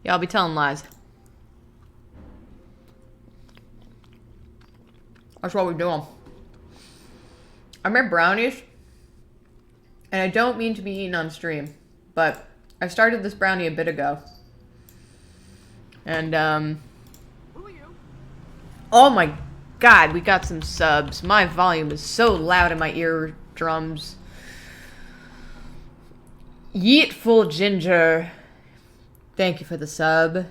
I'll be telling lies. That's what we're doing. I made brownies, and I don't mean to be eaten on stream, but I started this brownie a bit ago. And, Who are you? oh my god, we got some subs. My volume is so loud in my eardrums. Yeetful Ginger. Thank you for the sub.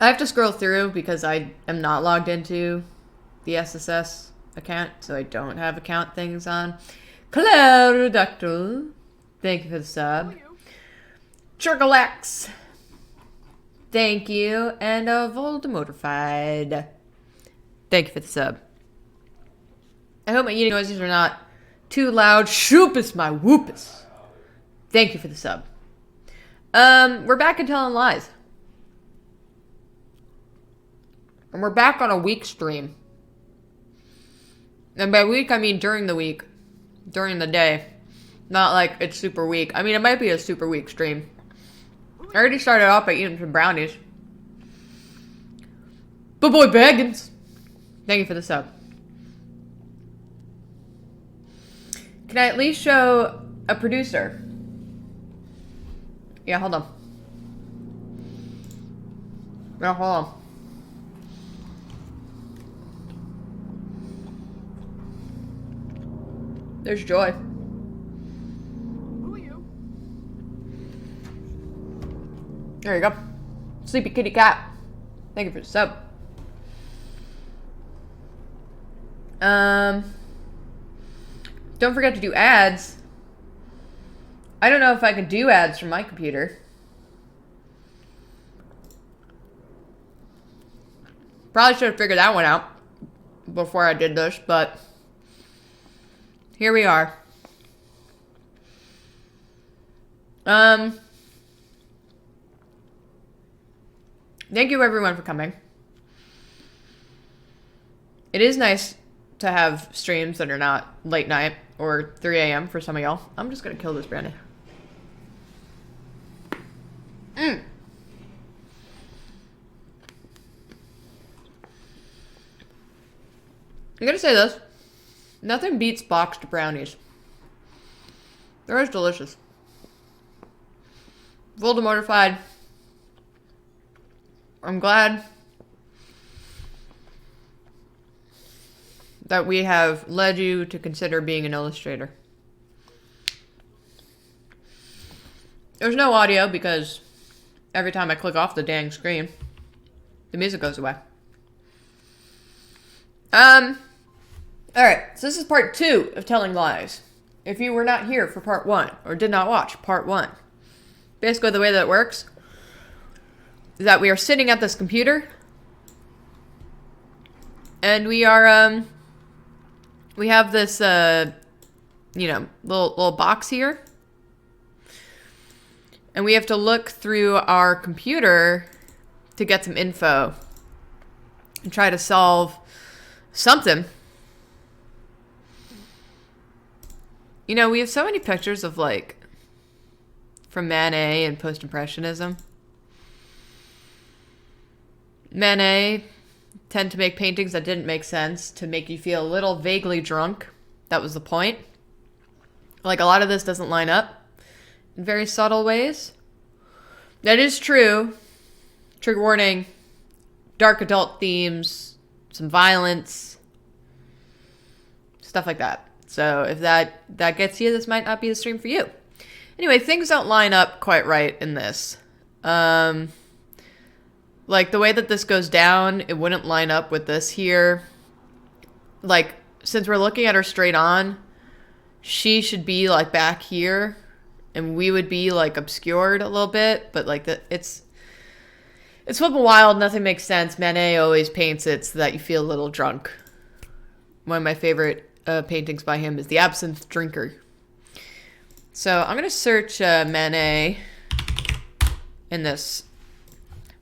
I have to scroll through because I am not logged into the SSS account, so I don't have account things on. Clarodactyl. Thank you for the sub. Churgalax. Thank you. And Voldemortified. Thank you for the sub. I hope my eating noises are not too loud. Shoopus my whoopus. Thank you for the sub. We're back and telling lies. And we're back on a week stream. And by week, I mean during the week. During the day. Not like it's super weak. I mean, it might be a super weak stream. I already started off by eating some brownies. But boy Baggins. Thank you for the sub. Can I at least show a producer? Yeah, hold on. Yeah, hold on. There's Joy. Who are you? There you go. Sleepy kitty cat. Thank you for the sub. Don't forget to do ads. I don't know if I can do ads from my computer. Probably should have figured that one out before I did this, but here we are. Thank you everyone for coming. It is nice to have streams that are not late night or 3 a.m. for some of y'all. I'm just gonna kill this brownie. I'm gonna say this. Nothing beats boxed brownies. They're always delicious. Voldemortified. I'm glad that we have led you to consider being an illustrator. There's no audio because every time I click off the dang screen, the music goes away. Alright, so this is part 2 of telling lies. If you were not here for part 1, or did not watch part 1, basically the way that it works is that we are sitting at this computer, and we are, we have this, little box here, and we have to look through our computer to get some info and try to solve something. You know, we have so many pictures of, like, from Manet and Post-Impressionism. Manet tend to make paintings that didn't make sense to make you feel a little vaguely drunk. That was the point. Like, a lot of this doesn't line up in very subtle ways. That is true. Trigger warning. Dark adult themes. Some violence. Stuff like that. So if that gets you, this might not be the stream for you. Anyway, things don't line up quite right in this. Like the way that this goes down, it wouldn't line up with this here. Like, since we're looking at her straight on, she should be like back here, and we would be like obscured a little bit, but like it's flipping wild, nothing makes sense. Manet always paints it so that you feel a little drunk. One of my favorite paintings by him is The Absinthe Drinker. So I'm gonna search Manet in this.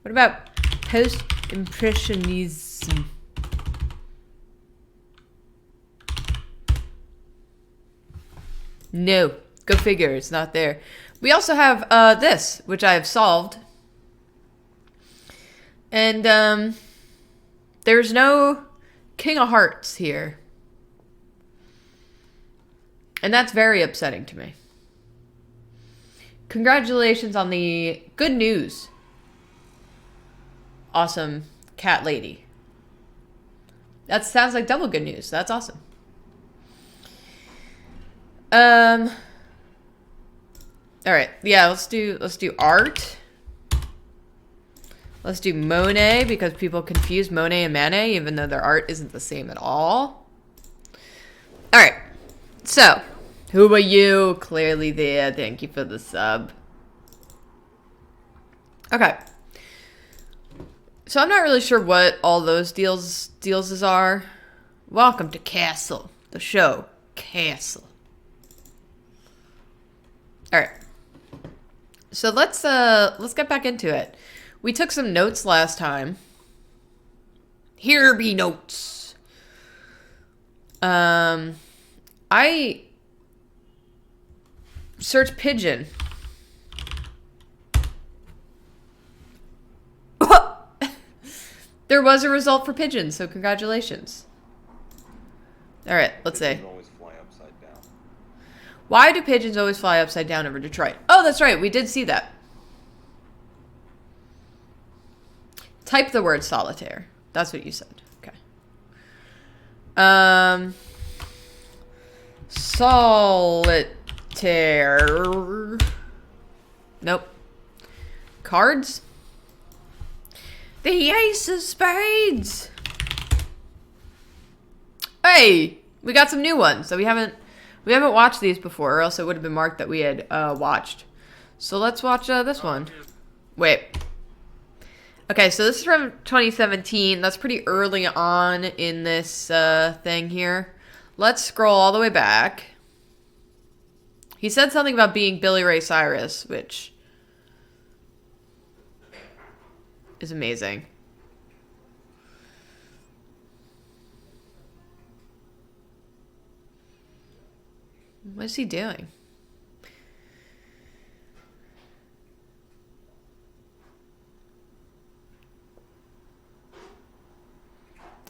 What about No. Go figure. It's not there. We also have this, which I have solved. And there's no King of Hearts here. And that's very upsetting to me. Congratulations on the good news. Awesome cat lady. That sounds like double good news. That's awesome. All right. Yeah, let's do art. Let's do Monet because people confuse Monet and Manet even though their art isn't the same at all. All right. So, who are you? Clearly there. Thank you for the sub. Okay. So I'm not really sure what all those deals are. Welcome to Castle, the show. Castle. All right. So let's get back into it. We took some notes last time. Here be notes. I searched pigeon. There was a result for pigeon, so congratulations. All right, let's see. Always fly upside down. Why do pigeons always fly upside down over Detroit? Oh, that's right. We did see that. Type the word solitaire. That's what you said. Okay. Solitaire. Nope. Cards? The ace of spades. Hey, we got some new ones. So we haven't watched these before, or else it would have been marked that we had watched. So let's watch this one. Wait. Okay, so this is from 2017. That's pretty early on in this thing here. Let's scroll all the way back. He said something about being Billy Ray Cyrus, which is amazing. What is he doing?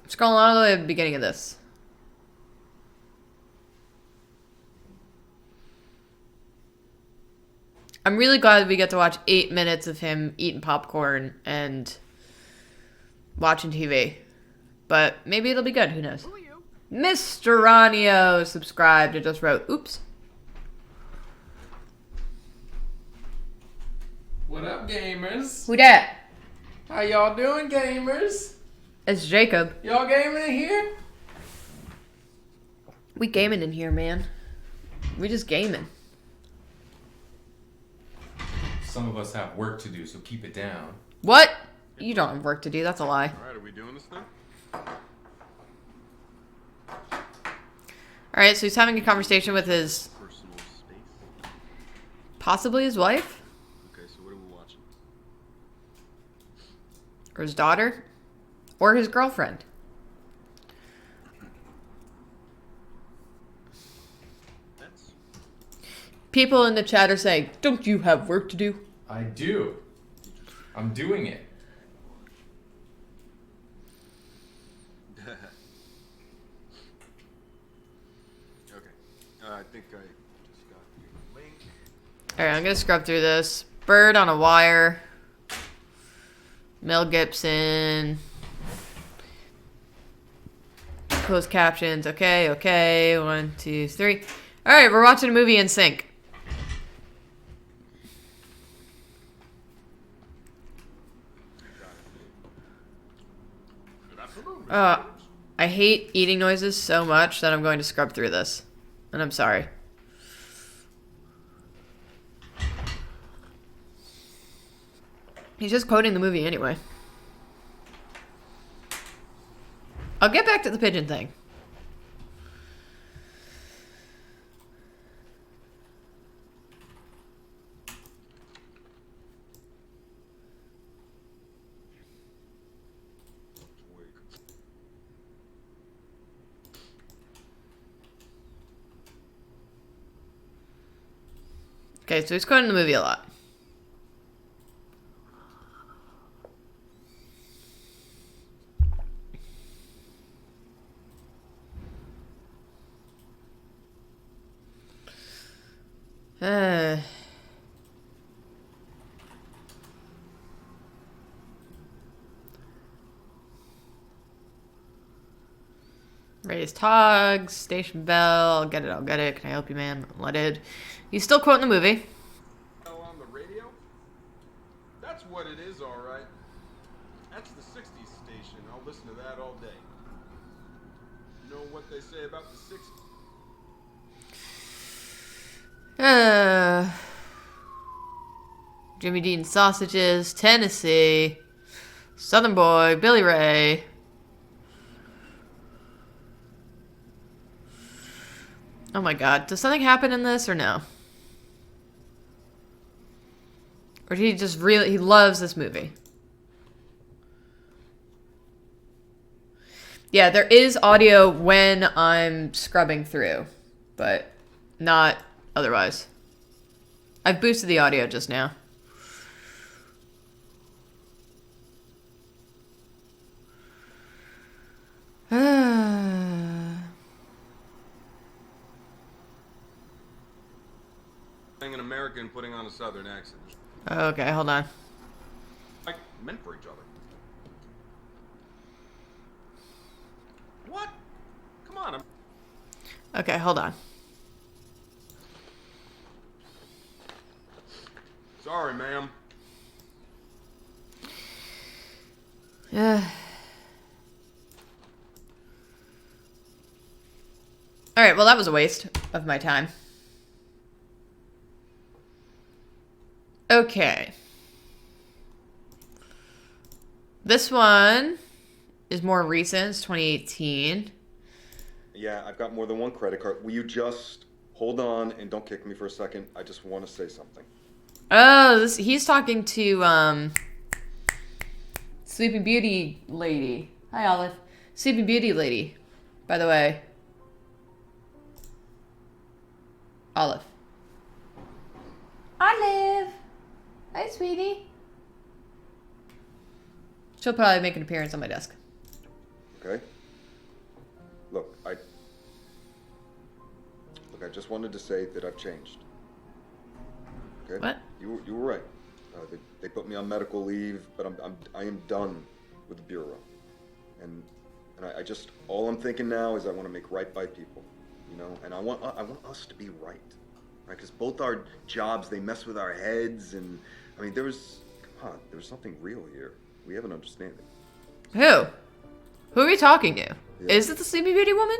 I'm scrolling all the way to the beginning of this. I'm really glad we get to watch 8 minutes of him eating popcorn and watching TV. But maybe it'll be good. Who knows? Who are you? Mr. Ranio subscribed and just wrote, oops. What up, gamers? Who dat? How y'all doing, gamers? It's Jacob. Y'all gaming in here? We gaming in here, man. We just gaming. Some of us have work to do, so keep it down. What? You don't have work to do. That's a lie. All right, are we doing this thing? All right, so he's having a conversation with his, Personal space. possibly his wife Okay, so what are we watching? or his daughter or his girlfriend. That's People in the chat are saying, don't you have work to do? I do. I'm doing it. okay. I think I just got your link. All right, I'm going to scrub through this. Bird on a Wire. Mel Gibson. Closed captions. Okay, okay. 1, 2, 3. All right, we're watching a movie in sync. I hate eating noises so much that I'm going to scrub through this. And I'm sorry. He's just quoting the movie anyway. I'll get back to the pigeon thing. Okay, so he's quoting the movie a lot. Raised hogs, station bell, I'll get it, I'll get it. Can I help you, man? Let it. He's still quoting the movie. On the radio? That's what it is, all right. That's the 60s station. I'll listen to that all day. You know what they say about the 60s? Jimmy Dean sausages, Tennessee, Southern Boy, Billy Ray. Oh my god, does something happen in this or no? Or did he just really, he loves this movie? Yeah, there is audio when I'm scrubbing through, but not otherwise. I've boosted the audio just now. Being an American putting on a southern accent. Okay, hold on. Like, meant for each other. What? Come on, Okay, hold on. Sorry, ma'am. Alright, well that was a waste of my time. Okay. This one is more recent. It's 2018. Yeah, I've got more than one credit card. Will you just hold on and don't kick me for a second? I just want to say something. Oh, he's talking to Sleeping Beauty lady. Hi, Olive. Sleeping Beauty lady, by the way. Olive. Olive. Hi, sweetie. She'll probably make an appearance on my desk. Okay? Look, I just wanted to say that I've changed. Okay? What? You were right. They put me on medical leave, but I am done with the bureau, and I just, all I'm thinking now is I want to make right by people, you know, and I want us to be right, because both our jobs, they mess with our heads, and I mean there was something real here. We have an understanding. Who? Who are we talking to? Yeah. Is it the Sleeping Beauty woman?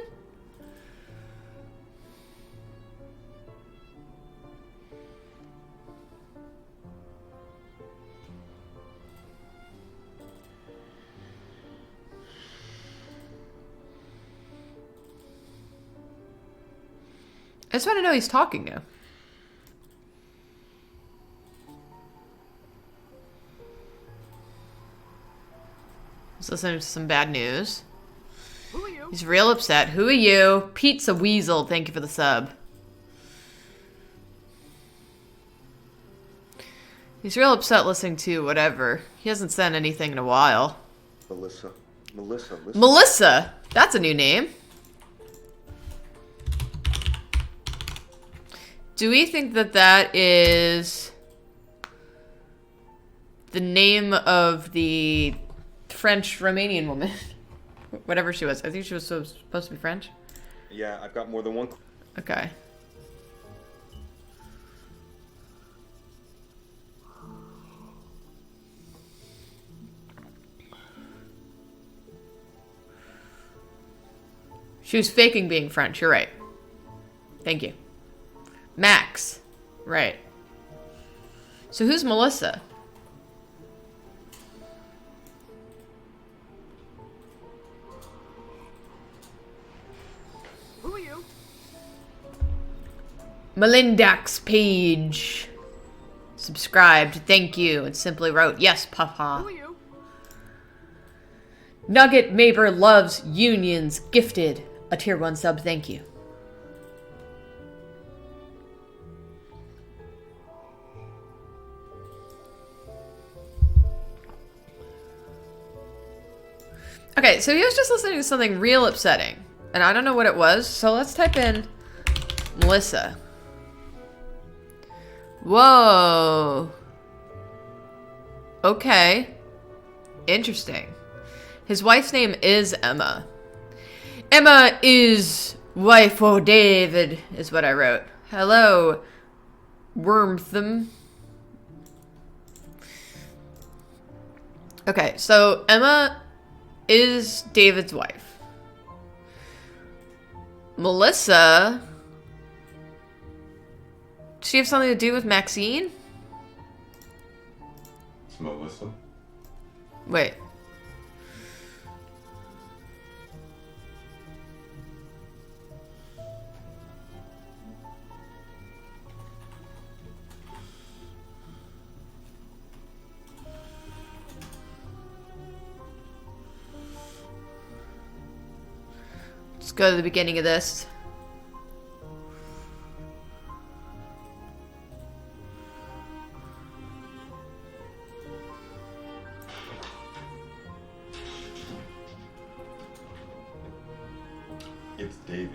I just want to know who he's talking to. He's listening to some bad news. Who are you? He's real upset. Who are you? Pizza Weasel, thank you for the sub. He's real upset listening to whatever. He hasn't said anything in a while. Melissa, listen. Melissa! That's a new name. Do we think that that is the name of the French-Romanian woman? Whatever she was. I think she was supposed to be French. Yeah, I've got more than one. Okay. She was faking being French. You're right. Thank you. Max. Right. So who's Melissa? Who are you? Melindax Page. Subscribed. Thank you. And simply wrote, yes, Who Papa. are you? Nugget Maber loves unions. Gifted. A tier 1 sub. Thank you. Okay, so he was just listening to something real upsetting. And I don't know what it was, so let's type in Melissa. Whoa. Okay. Interesting. His wife's name is Emma. Emma is wife for David, is what I wrote. Hello, Wormtham. Okay, so Emma is David's wife. Melissa... Does she have something to do with Maxine? It's Melissa. Wait. Let's go to the beginning of this. It's Davy.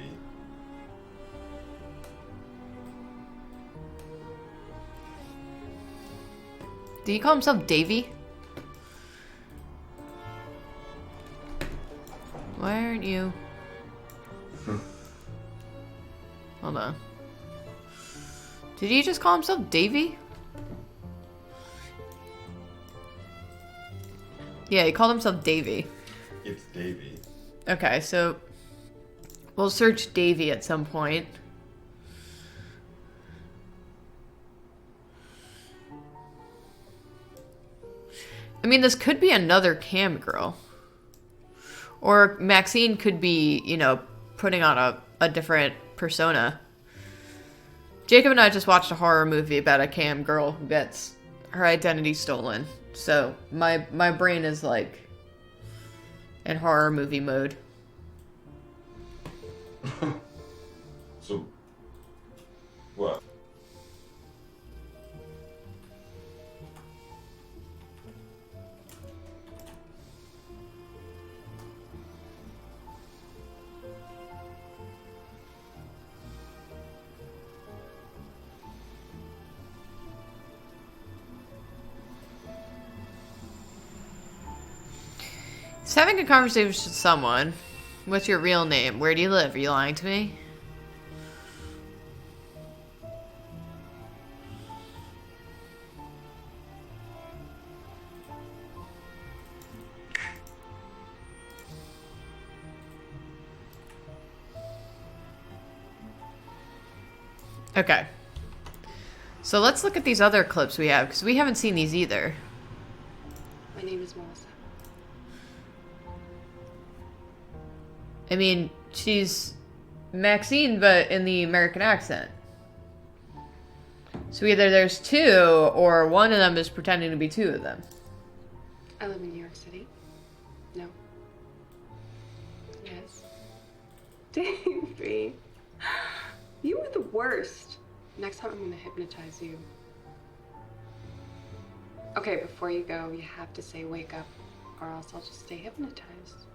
Did he call himself Davy? Why aren't you? Hold on. Did he just call himself Davy? Yeah, he called himself Davy. It's Davy. Okay, so we'll search Davy at some point. I mean, this could be another cam girl. Or Maxine could be, you know, putting on a different persona. Jacob and I just watched a horror movie about a cam girl who gets her identity stolen. So my brain is like in horror movie mode. So, what? He's having a conversation with someone. What's your real name? Where do you live? Are you lying to me? Okay. So let's look at these other clips we have, because we haven't seen these either. My name is Melissa. I mean, she's Maxine, but in the American accent. So either there's two, or one of them is pretending to be two of them. I live in New York City. No. Yes. Davey. You were the worst. Next time I'm gonna hypnotize you. Okay, before you go, you have to say wake up, or else I'll just stay hypnotized.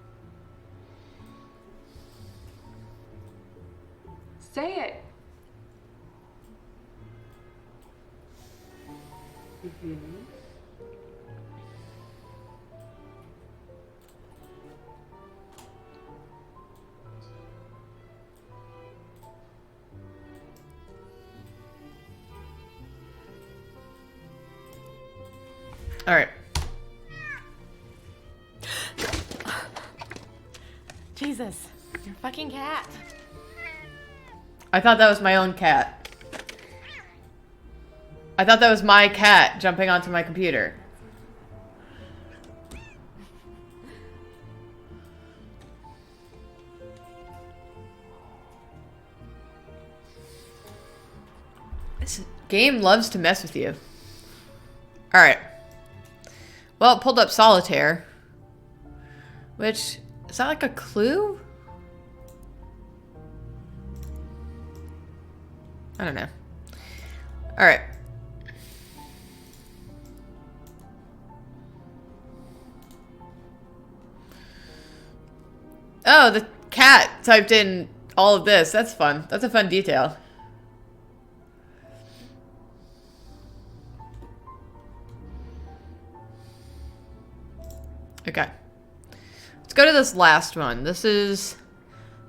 Say it. Mm-hmm. All right. Jesus, your fucking cat. I thought that was my own cat. I thought that was my cat jumping onto my computer. This game loves to mess with you. All right. Well, it pulled up solitaire. Which, is that like a clue? I don't know. All right. Oh, the cat typed in all of this. That's fun. That's a fun detail. Okay. Let's go to this last one. This is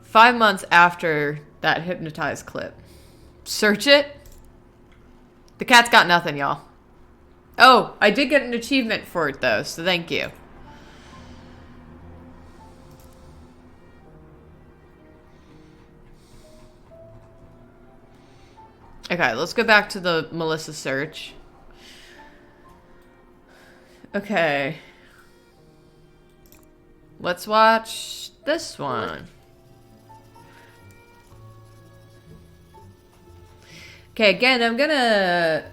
5 months after that hypnotized clip. Search it. The cat's got nothing, y'all. Oh, I did get an achievement for it, though, so thank you. Okay, let's go back to the Melissa search. Okay. Let's watch this one. Okay, again, I'm gonna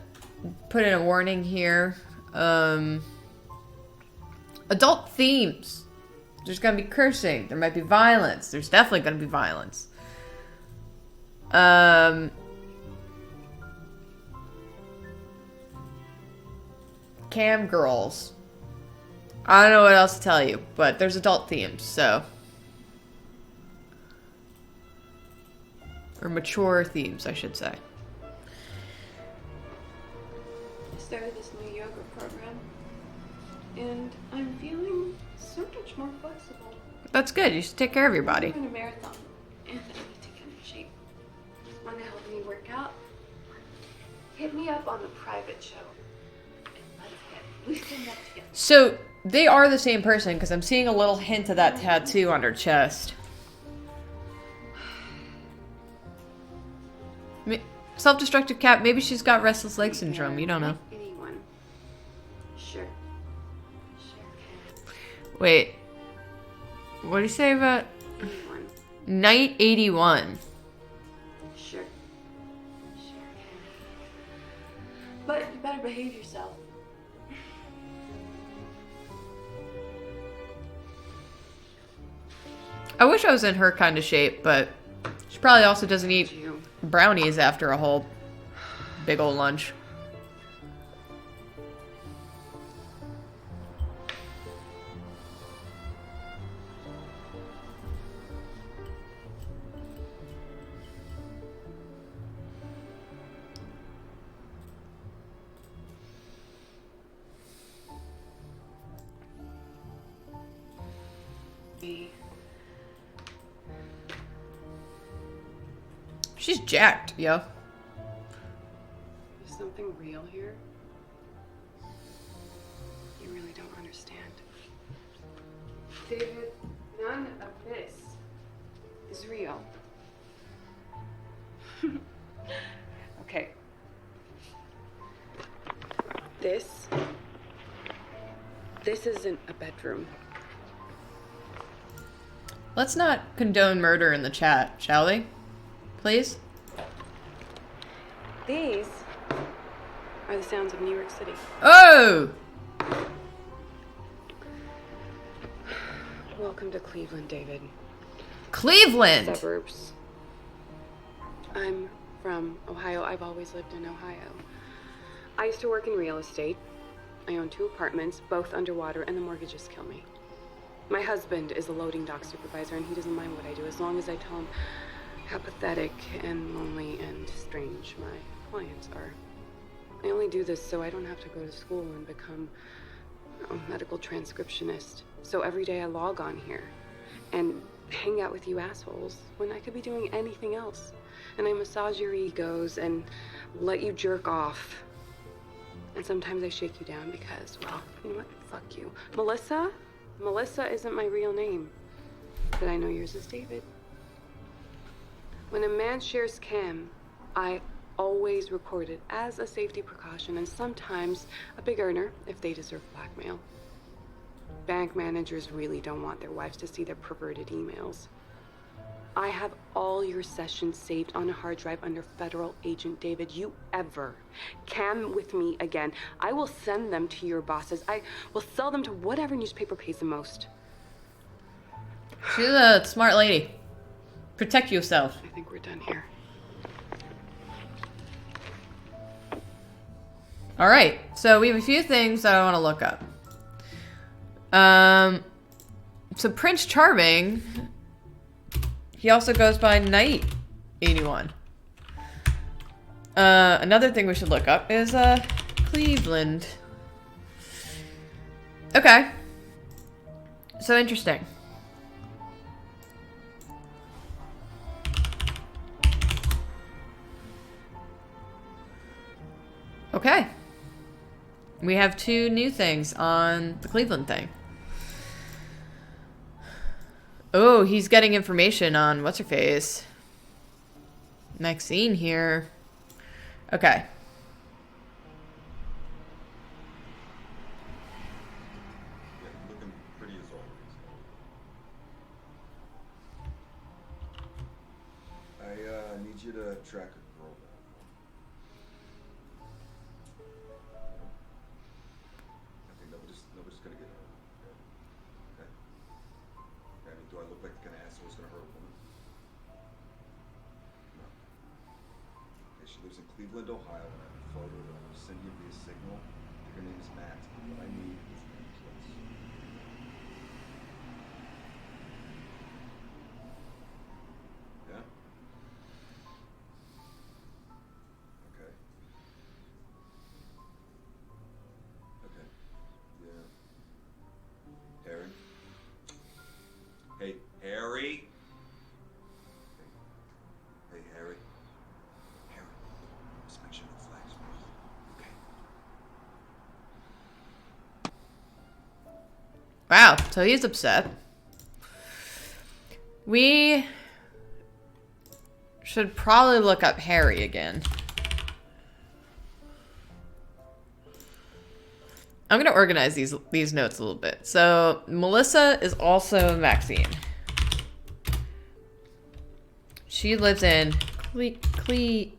put in a warning here. Adult themes. There's gonna be cursing. There might be violence. There's definitely gonna be violence. Cam girls. I don't know what else to tell you, but there's adult themes, so. Or mature themes, I should say. I started this new yoga program, and I'm feeling so much more flexible. That's good. You should take care of your body. I'm doing a marathon, and I need to get in shape. Want to help me work out? Hit me up on the private show, and let's get loosened up together. So, they are the same person, because I'm seeing a little hint of that tattoo on her chest. Self-destructive cat, maybe she's got restless leg syndrome, you don't know. Anyone. Sure. Sure can. Wait. What do you say about... Anyone. Night 81. Sure. Sure can. But you better behave yourself. I wish I was in her kind of shape, but she probably also doesn't eat brownies after a whole big old lunch. She's jacked, yo. There's something real here. You really don't understand. David, none of this is real. Okay. This isn't a bedroom. Let's not condone murder in the chat, shall we? Please? These are the sounds of New York City. Oh! Welcome to Cleveland, David. Cleveland! Suburbs. I'm from Ohio. I've always lived in Ohio. I used to work in real estate. I own 2 apartments, both underwater, and the mortgages kill me. My husband is a loading dock supervisor, and he doesn't mind what I do as long as I tell him how pathetic and lonely and strange my clients are. I only do this so I don't have to go to school and become a medical transcriptionist. So every day I log on here and hang out with you assholes when I could be doing anything else. And I massage your egos and let you jerk off. And sometimes I shake you down because, well, you know what? Fuck you. Melissa? Melissa isn't my real name. But I know yours is David. When a man shares cam, I always record it as a safety precaution and sometimes a big earner if they deserve blackmail. Bank managers really don't want their wives to see their perverted emails. I have all your sessions saved on a hard drive under federal agent David. You ever cam with me again, I will send them to your bosses. I will sell them to whatever newspaper pays the most. She's a smart lady. Protect yourself. I think we're done here. Alright, so we have a few things that I want to look up. So Prince Charming He also goes by Knight 81. Another thing we should look up is Cleveland. Okay. So interesting. Okay. We have 2 new things on the Cleveland thing. Oh, he's getting information on what's-her-face. Maxine here. Okay. Yeah, looking pretty as always. I need you to track a girl down. I think nobody's gonna get hurt. Okay? I mean, do I look like the kind of asshole who's gonna hurt a woman? No. Okay, she lives in Cleveland, Ohio, and I have a photo that I'm gonna send you via signal. Her name is Matt. What I need is an address. Yeah? Okay. Okay. Yeah. Harry? Hey, Harry? Hey, Harry? Harry, just make sure the flag's rolled. Okay. Wow, so he's upset. We should probably look up Harry again. I'm gonna organize these notes a little bit. So Melissa is also Maxine. She lives in Cleveland.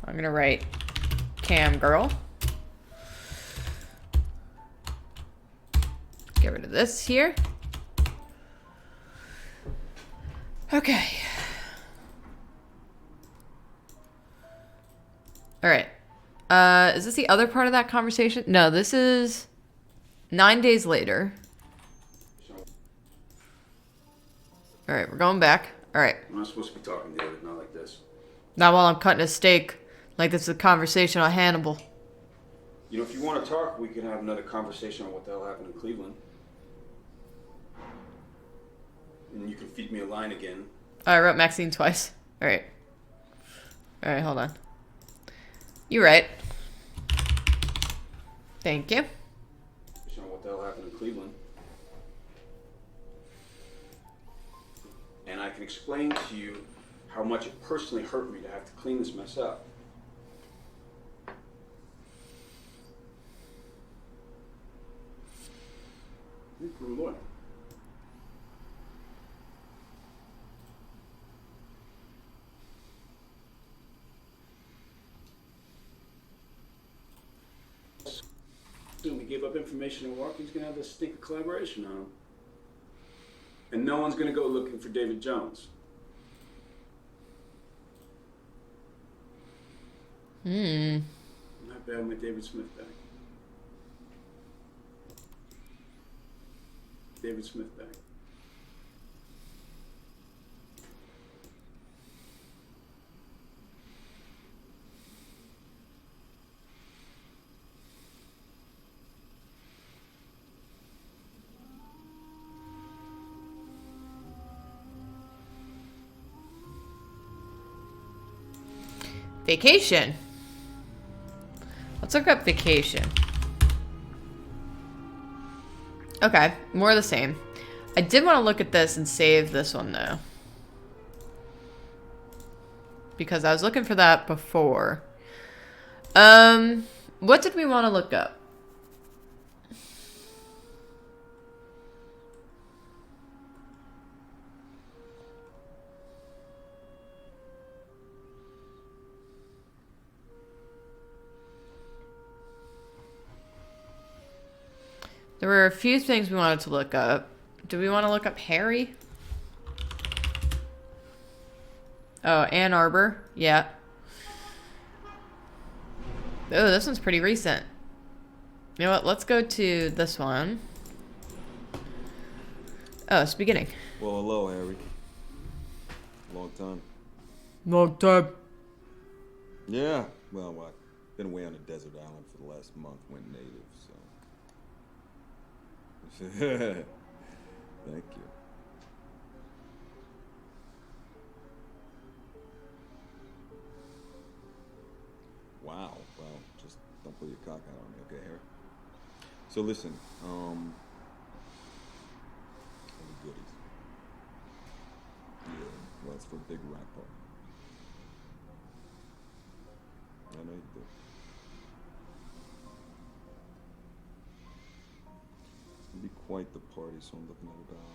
I'm gonna write Cam girl. Get rid of this here. Okay. All right. Is this the other part of that conversation? No, this is 9 days later. All right, we're going back. All right. I'm not supposed to be talking, David, not like this. Not while I'm cutting a steak. Like this is a conversation on Hannibal. You know, if you want to talk, we can have another conversation on what the hell happened in Cleveland. And you can feed me a line again. Oh, I wrote Maxine twice. All right. All right, hold on. You're right. Thank you. On what the hell happened in Cleveland. And I can explain to you how much it personally hurt me to have to clean this mess up. You're a lawyer. Soon we gave up information in Walker, he's gonna have this stink of collaboration on him. And no one's gonna go looking for David Jones. Not bad, my David Smith back. David Smith back. Vacation. Let's look up vacation. Okay, more of the same. I did want to look at this and save this one though. Because I was looking for that before. What did we want to look up? There were a few things we wanted to look up. Do we want to look up Harry? Oh, Ann Arbor. Yeah. Oh, this one's pretty recent. You know what? Let's go to this one. Oh, it's beginning. Well, hello, Harry. Long time. Long time. Yeah, well, I've been away on a desert island for the last month, went native, so. Thank you. Wow, well, just don't pull your cock out on me, okay, Harry? So listen, all the goodies. Yeah, well, it's for a big rap party. I know you do. It's gonna be quite the party, so I'm looking at about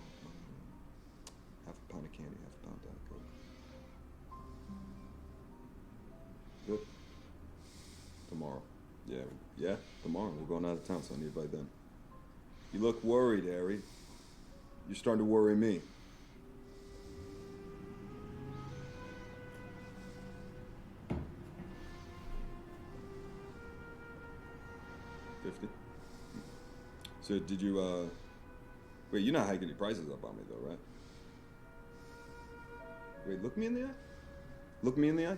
half a pound of candy, half a pound of Diet Coke. Good. Tomorrow. Yeah, tomorrow. We're going out of town, so I need it by then. You look worried, Harry. You're starting to worry me. $50? So did you, wait, you're not hiking any prices up on me though, right? Wait, look me in the eye? Look me in the eye?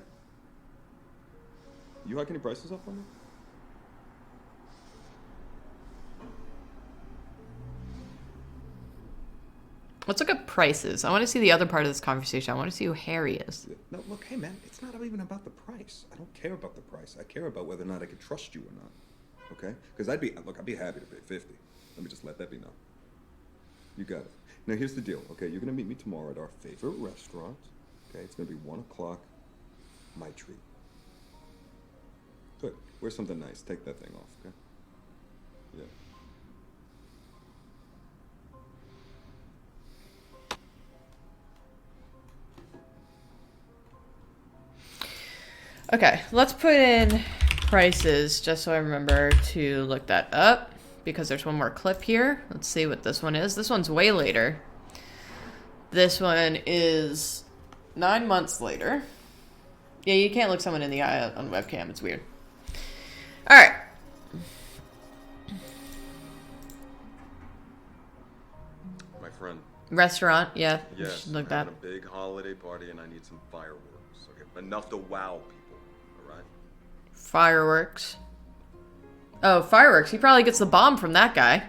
You hike any prices up on me? Let's look at prices. I want to see the other part of this conversation. I want to see who Harry is. No, look, hey man, it's not even about the price. I don't care about the price. I care about whether or not I can trust you or not. Okay? Because I'd be happy to pay 50. Let me just let that be known. You got it. Now here's the deal, okay? You're gonna meet me tomorrow at our favorite restaurant. Okay, it's gonna be 1 o'clock. My treat. Good. Wear something nice. Take that thing off, okay? Yeah. Okay, let's put in prices just so I remember to look that up because there's one more clip here. Let's see what this one is. This one's way later. This one is 9 months later. Yeah, you can't look someone in the eye on webcam. It's weird. All right. My friend. Restaurant, yeah. Yes, Look I'm that. having a big holiday party and I need some fireworks. Okay, enough to wow people. All right. Fireworks. Oh, fireworks. He probably gets the bomb from that guy.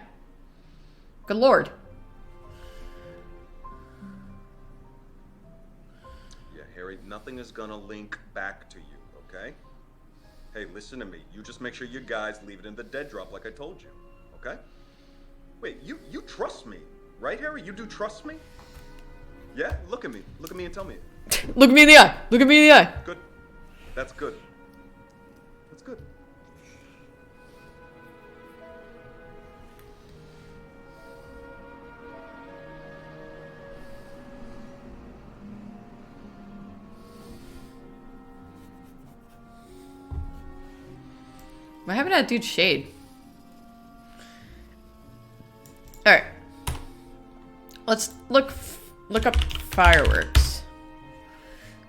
Good lord. Yeah, Harry, nothing is gonna link back to you, okay? Hey, listen to me. You just make sure you guys leave it in the dead drop like I told you, okay? Wait, you trust me, right, Harry? You do trust me? Yeah? Look at me. Look at me and tell me. Look me in the eye. Look at me in the eye. Good. That's good. That's good. Why haven't that dude shade? All right. Let's look up fireworks.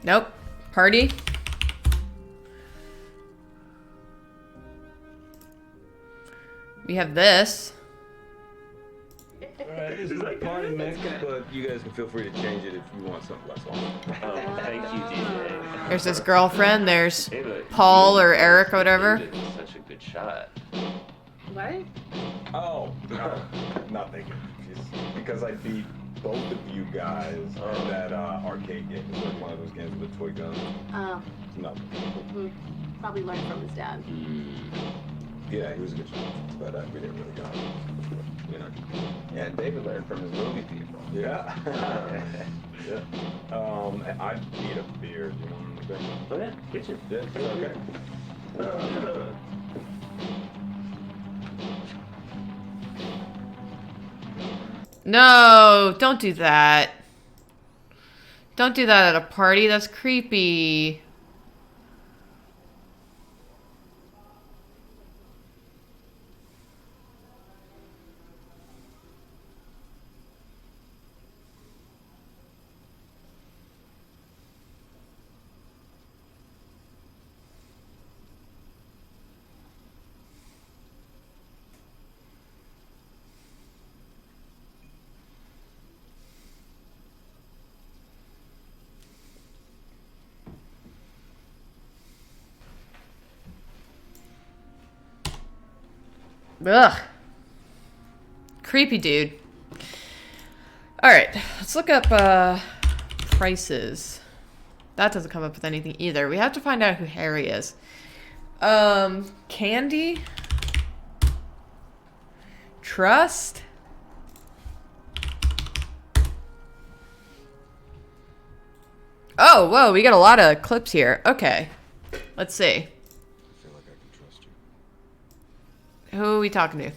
Nope. Party. We have this. Alright, this is the party mix, but you guys can feel free to change it if you want something less long. Oh, thank you, DJ. There's this girlfriend. There's Hey, but Paul or Eric or whatever. David was such a good shot. What? Oh, nothing. Just because I beat both of you guys at that arcade game. It's like one of those games with a toy gun. Nothing. Probably learned from his dad. Yeah, he was a good shot, but we didn't really go. You know. Yeah, David learned from his movie people. Yeah. Yeah. I need a beer. Do you want a beer? Oh yeah, kitchen. Yeah, it's okay. No, don't do that. Don't do that at a party. That's creepy. Ugh. Creepy dude. Alright, let's look up prices. That doesn't come up with anything either. We have to find out who Harry is. Candy? Trust? Oh, whoa, we got a lot of clips here. Okay. Let's see. I feel like I can trust you. Who are we talking to?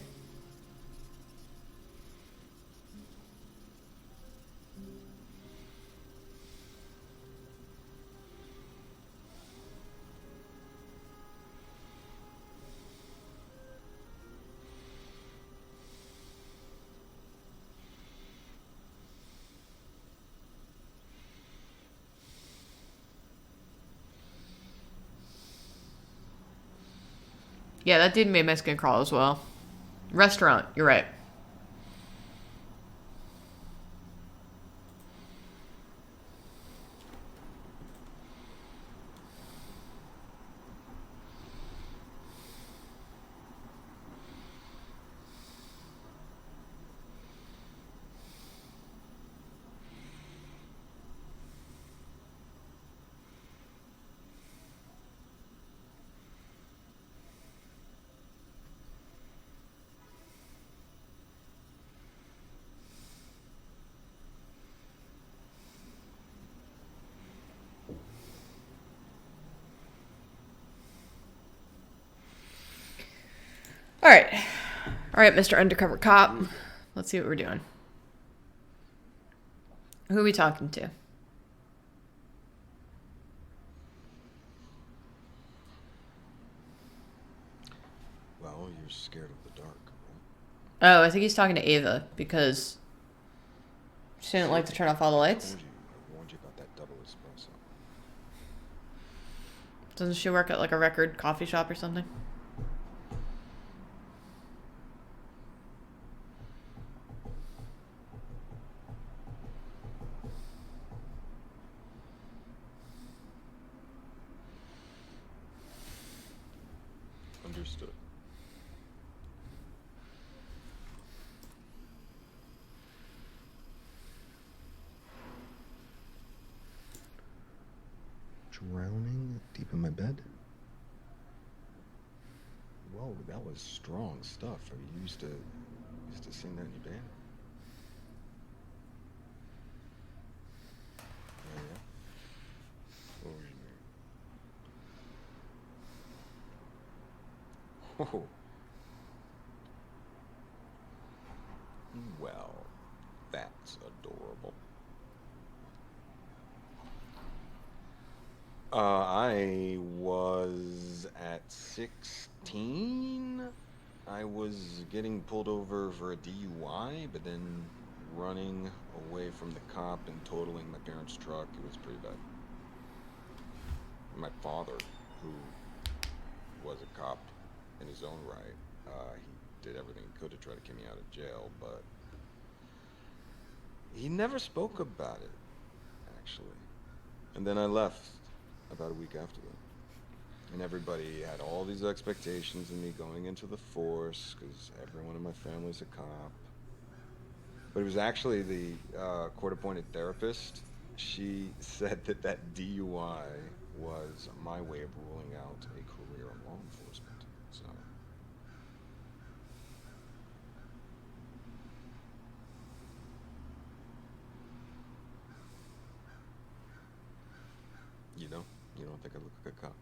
Yeah, that dude made Mexican crawl as well. Restaurant, you're right. All right. All right, Mr. Undercover Cop. Let's see what we're doing. Who are we talking to? Well, you're scared of the dark, right? Oh, I think he's talking to Ava because she didn't like to turn off all the lights. I warned you about that double espresso. Doesn't she work at like a record coffee shop or something? Understood. Drowning deep in my bed? Whoa, that was strong stuff. I mean, you used to sing that in your band? Oh, yeah? What was your name? Oh. Well, that's adorable. I was at 16. I was getting pulled over for a DUI, but then running away from the cop and totaling my parents' truck. It was pretty bad. My father, who was a cop in his own right, he did everything he could to try to get me out of jail, but he never spoke about it, actually. And then I left about a week after that. And everybody had all these expectations of me going into the force, because everyone in my family's a cop. But it was actually the court-appointed therapist. She said that that DUI was my way of ruling out a career in law enforcement. So, you don't think I look like a cop?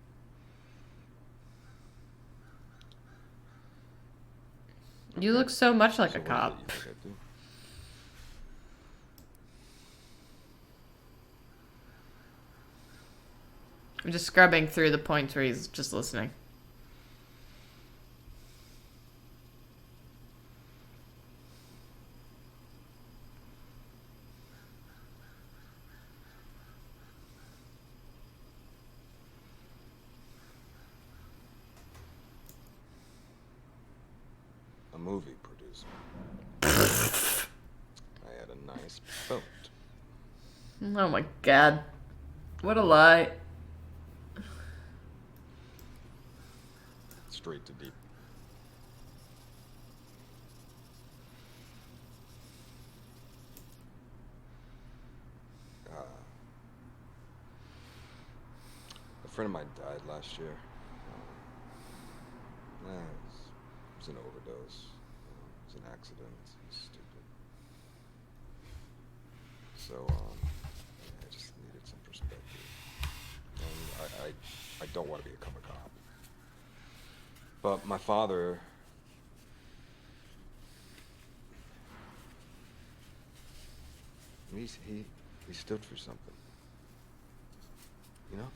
You look so much like So a what is it cop. you think I do? I'm just scrubbing through the points where he's just listening. A movie producer. I had a nice boat. Oh my god. What a lie. Straight to deep. friend of mine died last year. It was an overdose. It was an accident. It's stupid. So, I just needed some perspective. And I don't want to become a cop. But my father... He stood for something. You know?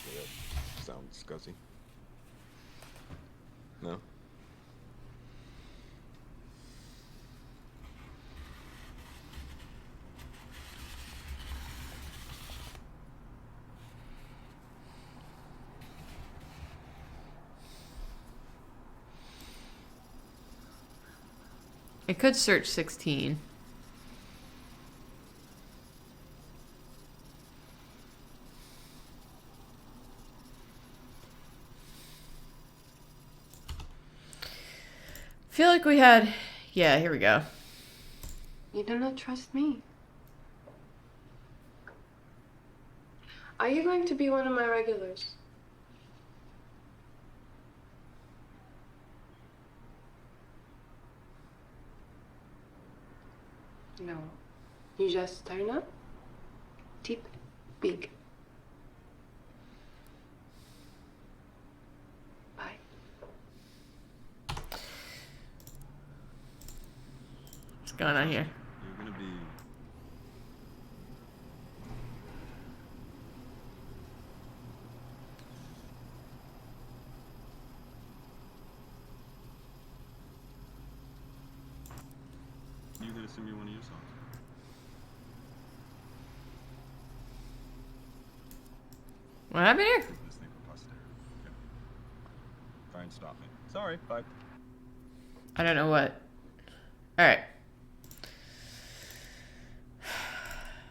Does that sound scuzzy? No? I could search 16. Feel like we had... Yeah, here we go. You do not trust me. Are you going to be one of my regulars? No. You just turn up, tip, big. Bye. What's going on here? You're gonna be... You're gonna sing me one of your songs. What happened here? Listening for posterity. Okay. Try and stop me. Sorry, bye. I don't know what. Alright.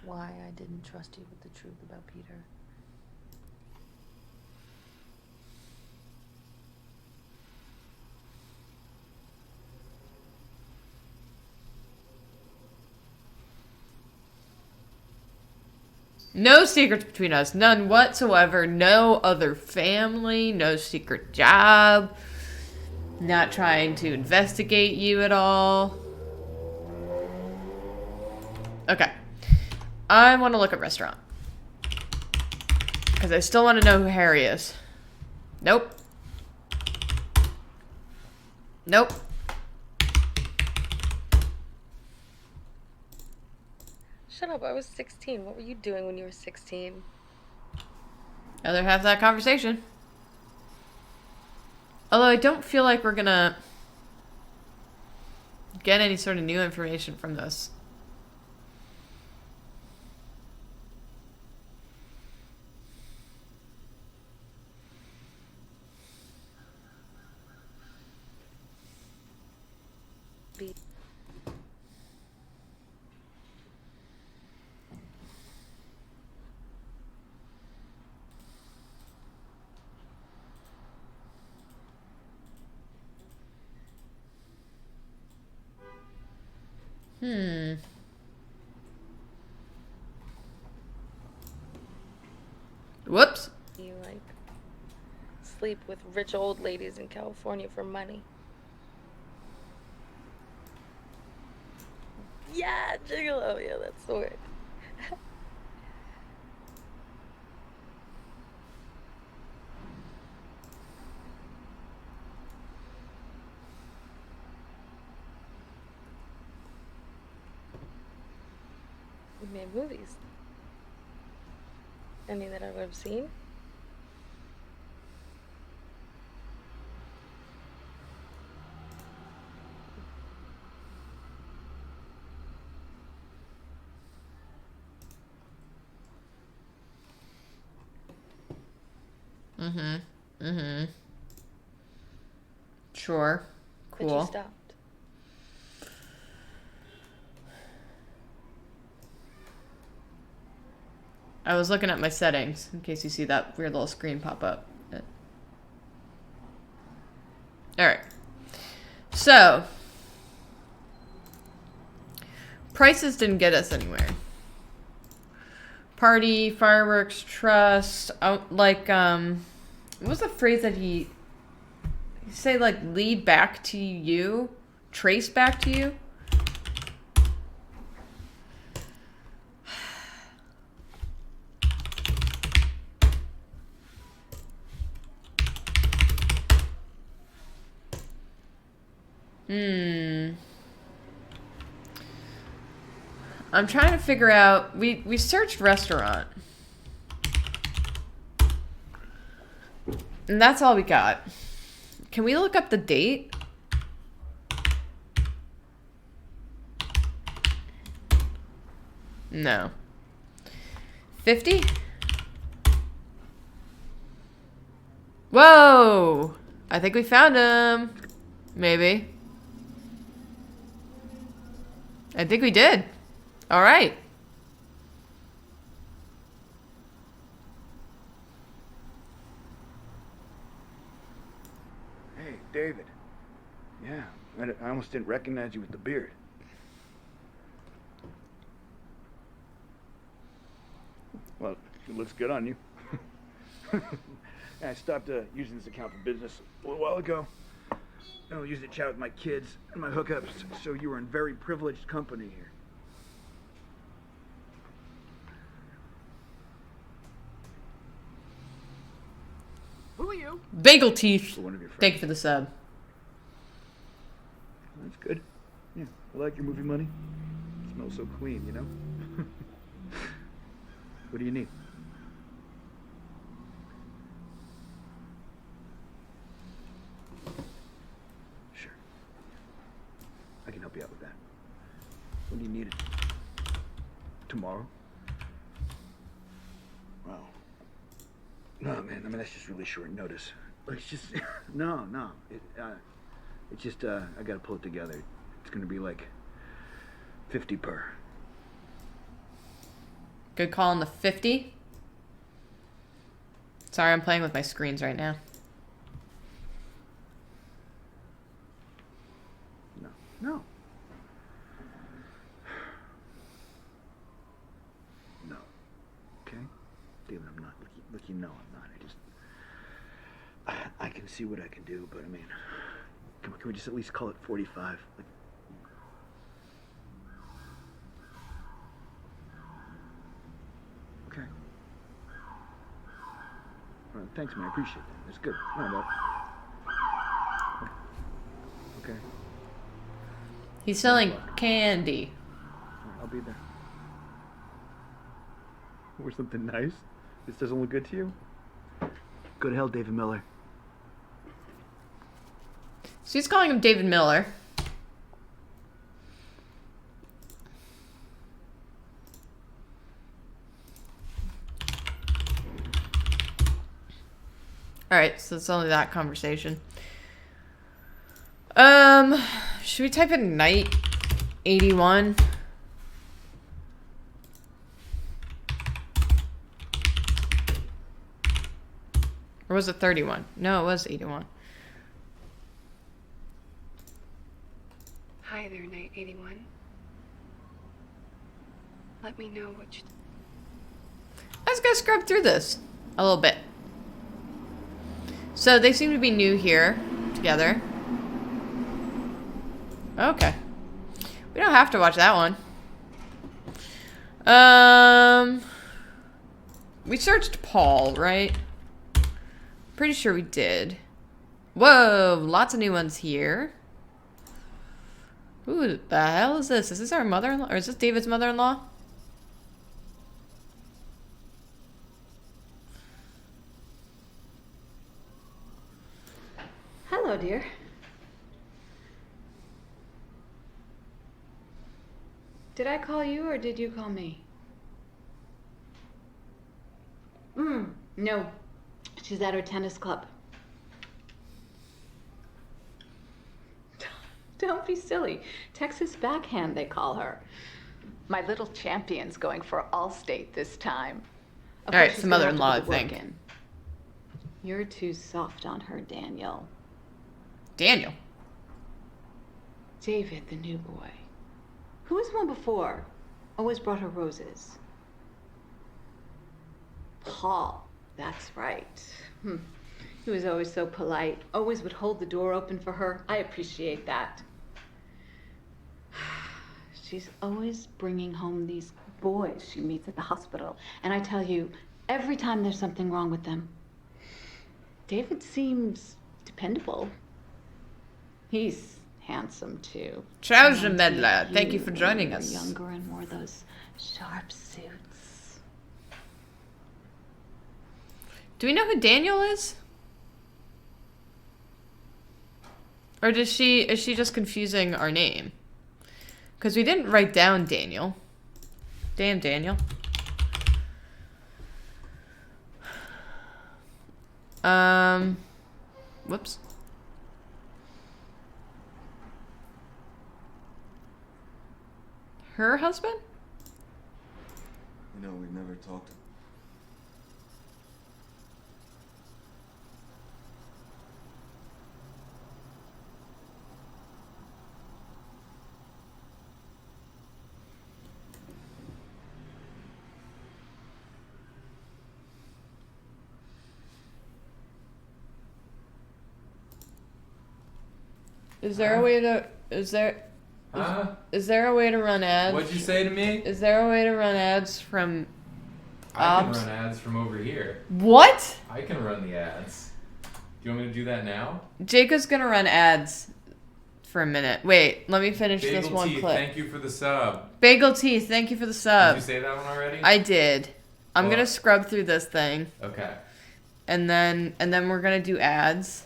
Why I didn't trust you with the truth about Peter. No secrets between us. None whatsoever. No other family. No secret job. Not trying to investigate you at all. Okay. I want to look at restaurant. Because I still want to know who Harry is. Nope. Nope. Shut up, I was 16. What were you doing when you were 16? Other half of that conversation. Although I don't feel like we're gonna get any sort of new information from this. Whoops. You like sleep with rich old ladies in California for money. Yeah, gigolo. Yeah, that's the word. We made movies. Any that I would have seen? Sure. But you Cool. stopped. I was looking at my settings in case you see that weird little screen pop up. Alright. So, Prices didn't get us anywhere. Party, fireworks, trust. Like, what was the phrase that he say? Like, lead back to you, trace back to you. I'm trying to figure out. We searched restaurant, and that's all we got. Can we look up the date? No. 50? Whoa! I think we found him. Maybe. I think we did. All right. Hey, David. Yeah, I almost didn't recognize you with the beard. Well, it looks good on you. I stopped using this account for business a little while ago. I don't use it to chat with my kids and my hookups, so you were in very privileged company here. Who are you? Bagel teeth. For one of your friends. Thank you for the sub. That's good. Yeah, I like your movie money. It smells so clean, you know? What do you need? Sure. I can help you out with that. When do you need it? Tomorrow? Wow. No, man, I mean, that's just really short notice. It's just, no. It's just, I gotta pull it together. It's gonna be like 50 per. Good call on the 50. Sorry, I'm playing with my screens right now. No. Okay? David, I'm not. Look, you know I'm not. I can see what I can do, but I mean, can we just at least call it 45? Like, okay. All right, thanks, man. I appreciate that. That's good. No. Okay. He's selling candy. All right, I'll be there. Or something nice? This doesn't look good to you? Go to hell, David Miller. So he's calling him David Miller. Alright, so it's only that conversation. Should we type in night 81? Or was it 31? No, it was 81. Hi there, Night 81. Let me know what you... Let's go scrub through this a little bit. So they seem to be new here together. Okay. We don't have to watch that one. We searched Paul, right? Pretty sure we did. Whoa, lots of new ones here. Who the hell is this? Is this our mother-in-law? Or is this David's mother-in-law? Hello, dear. Did I call you or did you call me? No. She's at her tennis club. Don't be silly. Texas backhand, they call her. My little champion's going for Allstate this time. All right, it's the mother-in-law, I think. You're too soft on her, Daniel. Daniel? David, the new boy. Who was the one before? Always brought her roses. Paul, that's right. He was always so polite. Always would hold the door open for her. I appreciate that. She's always bringing home these boys she meets at the hospital. And I tell you, every time there's something wrong with them, David seems dependable. He's handsome, too. Trouser Medla, thank you for joining us. Younger and wore those sharp suits. Do we know who Daniel is? Or is she just confusing our name? Because we didn't write down Daniel. Damn, Daniel. Whoops. Her husband? You know, we've never talked. Is there a way to... Is there a way to run ads? What'd you say to me? Is there a way to run ads from I can run ads from over here. What? I can run the ads. Do you want me to do that now? Jacob's gonna run ads for a minute. Wait, let me finish this one Teeth, clip. thank you for the sub. Bagel Teeth, thank you for the sub. Did you say that one already? I did. I'm gonna scrub through this thing. Okay. And then we're gonna do ads.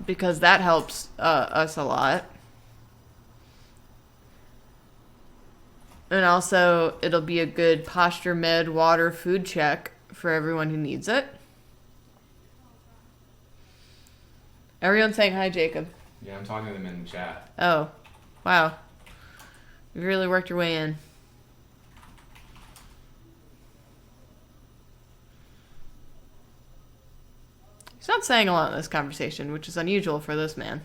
Because that helps us a lot. And also, it'll be a good posture med water food check for everyone who needs it. Everyone's saying hi, Jacob. Yeah, I'm talking to them in the chat. Oh, wow. You really worked your way in. He's not saying a lot in this conversation, which is unusual for this man.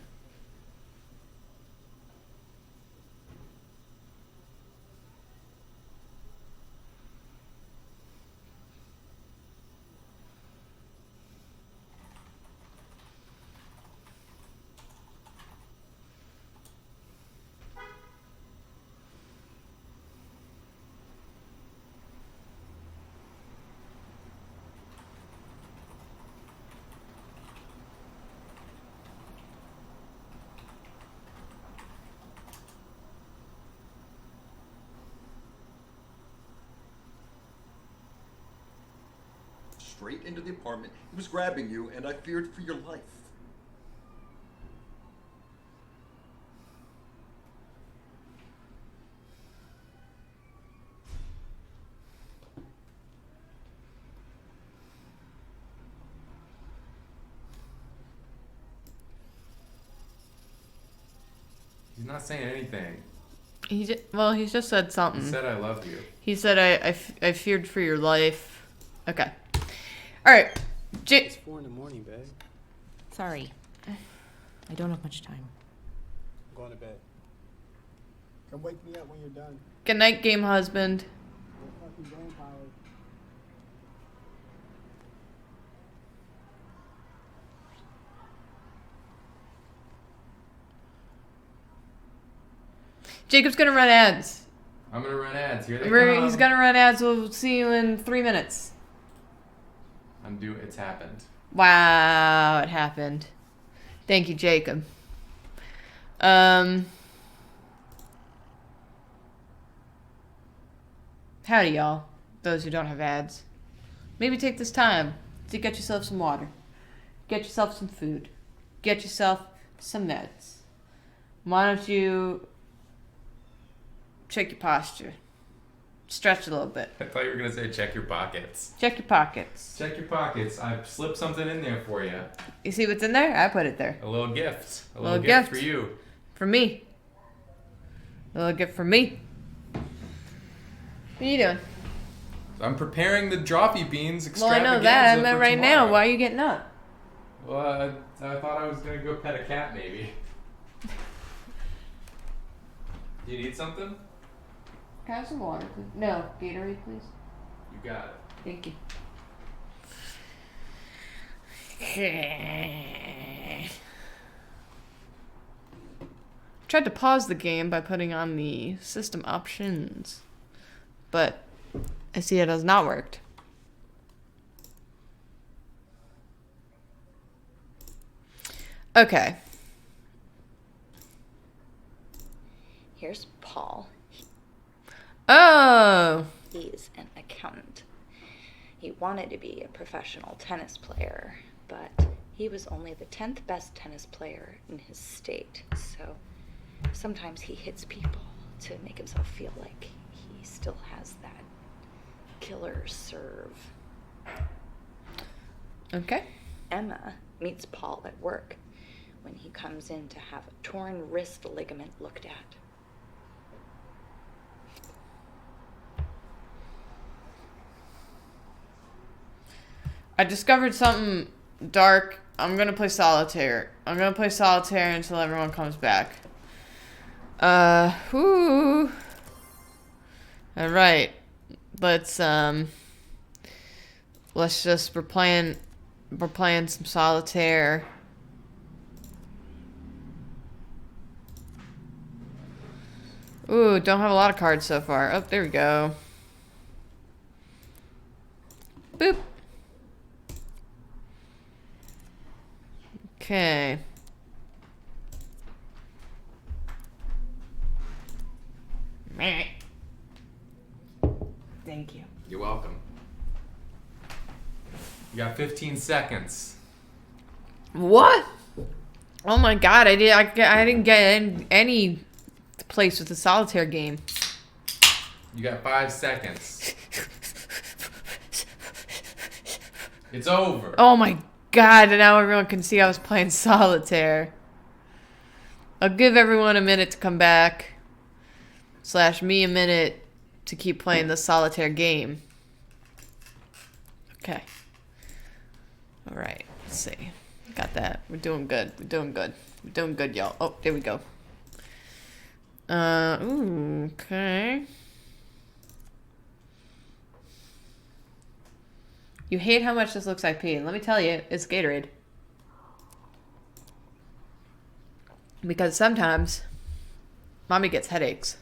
Straight into the apartment. He was grabbing you, and I feared for your life. He's not saying anything. He's just said something. He said I love you. He said I feared for your life. Okay. All right. It's 4 in the morning, babe. Sorry. I don't have much time. I'm going to bed. Come wake me up when you're done. Good night, game husband. You're fucking vampire. Jacob's gonna run ads. I'm gonna run ads. Here they come. He's gonna run ads. We'll see you in 3 minutes. It's happened. Wow, it happened. Thank you, Jacob. Howdy, y'all. Those who don't have ads. Maybe take this time to get yourself some water. Get yourself some food. Get yourself some meds. Why don't you check your posture? Stretch a little bit. I thought you were gonna say check your pockets. Check your pockets. Check your pockets. I've slipped something in there for you. You see what's in there? I put it there. A little gift. A Little gift gift. for you. For me. A little gift for me. What are you doing? I'm preparing the Droppy Beans Well, I extravaganza know that. I meant for right now. tomorrow. Why are you getting up? Well, I thought I was gonna go pet a cat, maybe. Do you need something? Can I have some water, please? No, Gatorade, please. You got it. Thank you. Tried to pause the game by putting on the system options, but I see it has not worked. Okay. Here's Paul. Oh. He's an accountant. He wanted to be a professional tennis player, but he was only the 10th best tennis player in his state. So sometimes he hits people to make himself feel like he still has that killer serve. Okay. Emma meets Paul at work when he comes in to have a torn wrist ligament looked at. I discovered something dark. I'm gonna play solitaire. I'm gonna play solitaire until everyone comes back. Whoo. Alright. Let's just, we're playing some solitaire. Ooh, don't have a lot of cards so far. Oh, there we go. Boop. Okay. Thank you. You're welcome. You got 15 seconds. What? Oh my god, I didn't get any place with the solitaire game. You got 5 seconds. It's over. Oh my god, and now everyone can see I was playing solitaire. I'll give everyone a minute to come back. / me a minute to keep playing the solitaire game. Okay. Alright, let's see. Got that. We're doing good. We're doing good. We're doing good, y'all. Oh, there we go. Ooh, okay. You hate how much this looks like pee. And let me tell you, it's Gatorade. Because sometimes mommy gets headaches.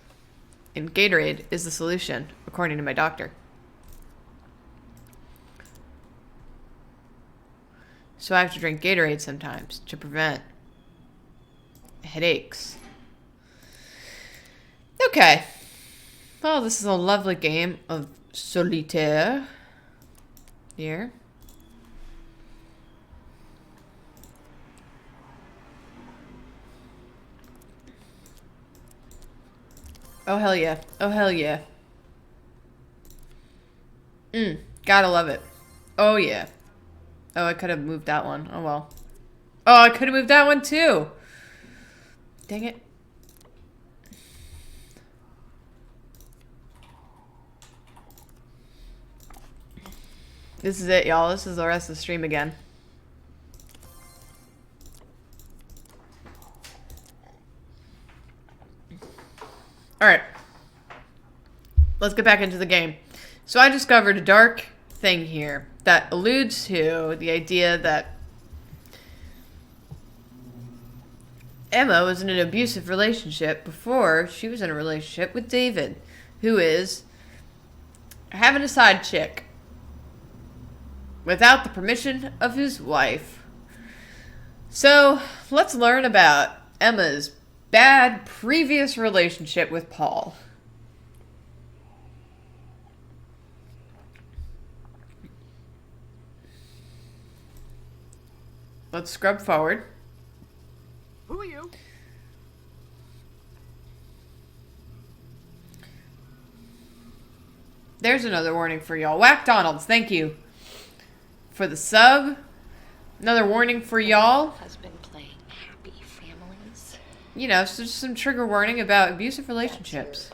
And Gatorade is the solution, according to my doctor. So I have to drink Gatorade sometimes to prevent headaches. Okay. Well, this is a lovely game of solitaire. Here. Oh, hell yeah. Oh, hell yeah. Gotta love it. Oh, yeah. Oh, I could have moved that one. Oh, well. Oh, I could have moved that one, too. Dang it. This is it, y'all. This is the rest of the stream again. Alright. Let's get back into the game. So I discovered a dark thing here that alludes to the idea that Emma was in an abusive relationship before she was in a relationship with David, who is having a side chick without the permission of his wife. So let's learn about Emma's bad previous relationship with Paul. Let's scrub forward. Who are you? There's another warning for y'all. Whack Donalds, thank you for the sub. Another warning for y'all. Has been playing happy families. You know, so just some trigger warning about abusive relationships.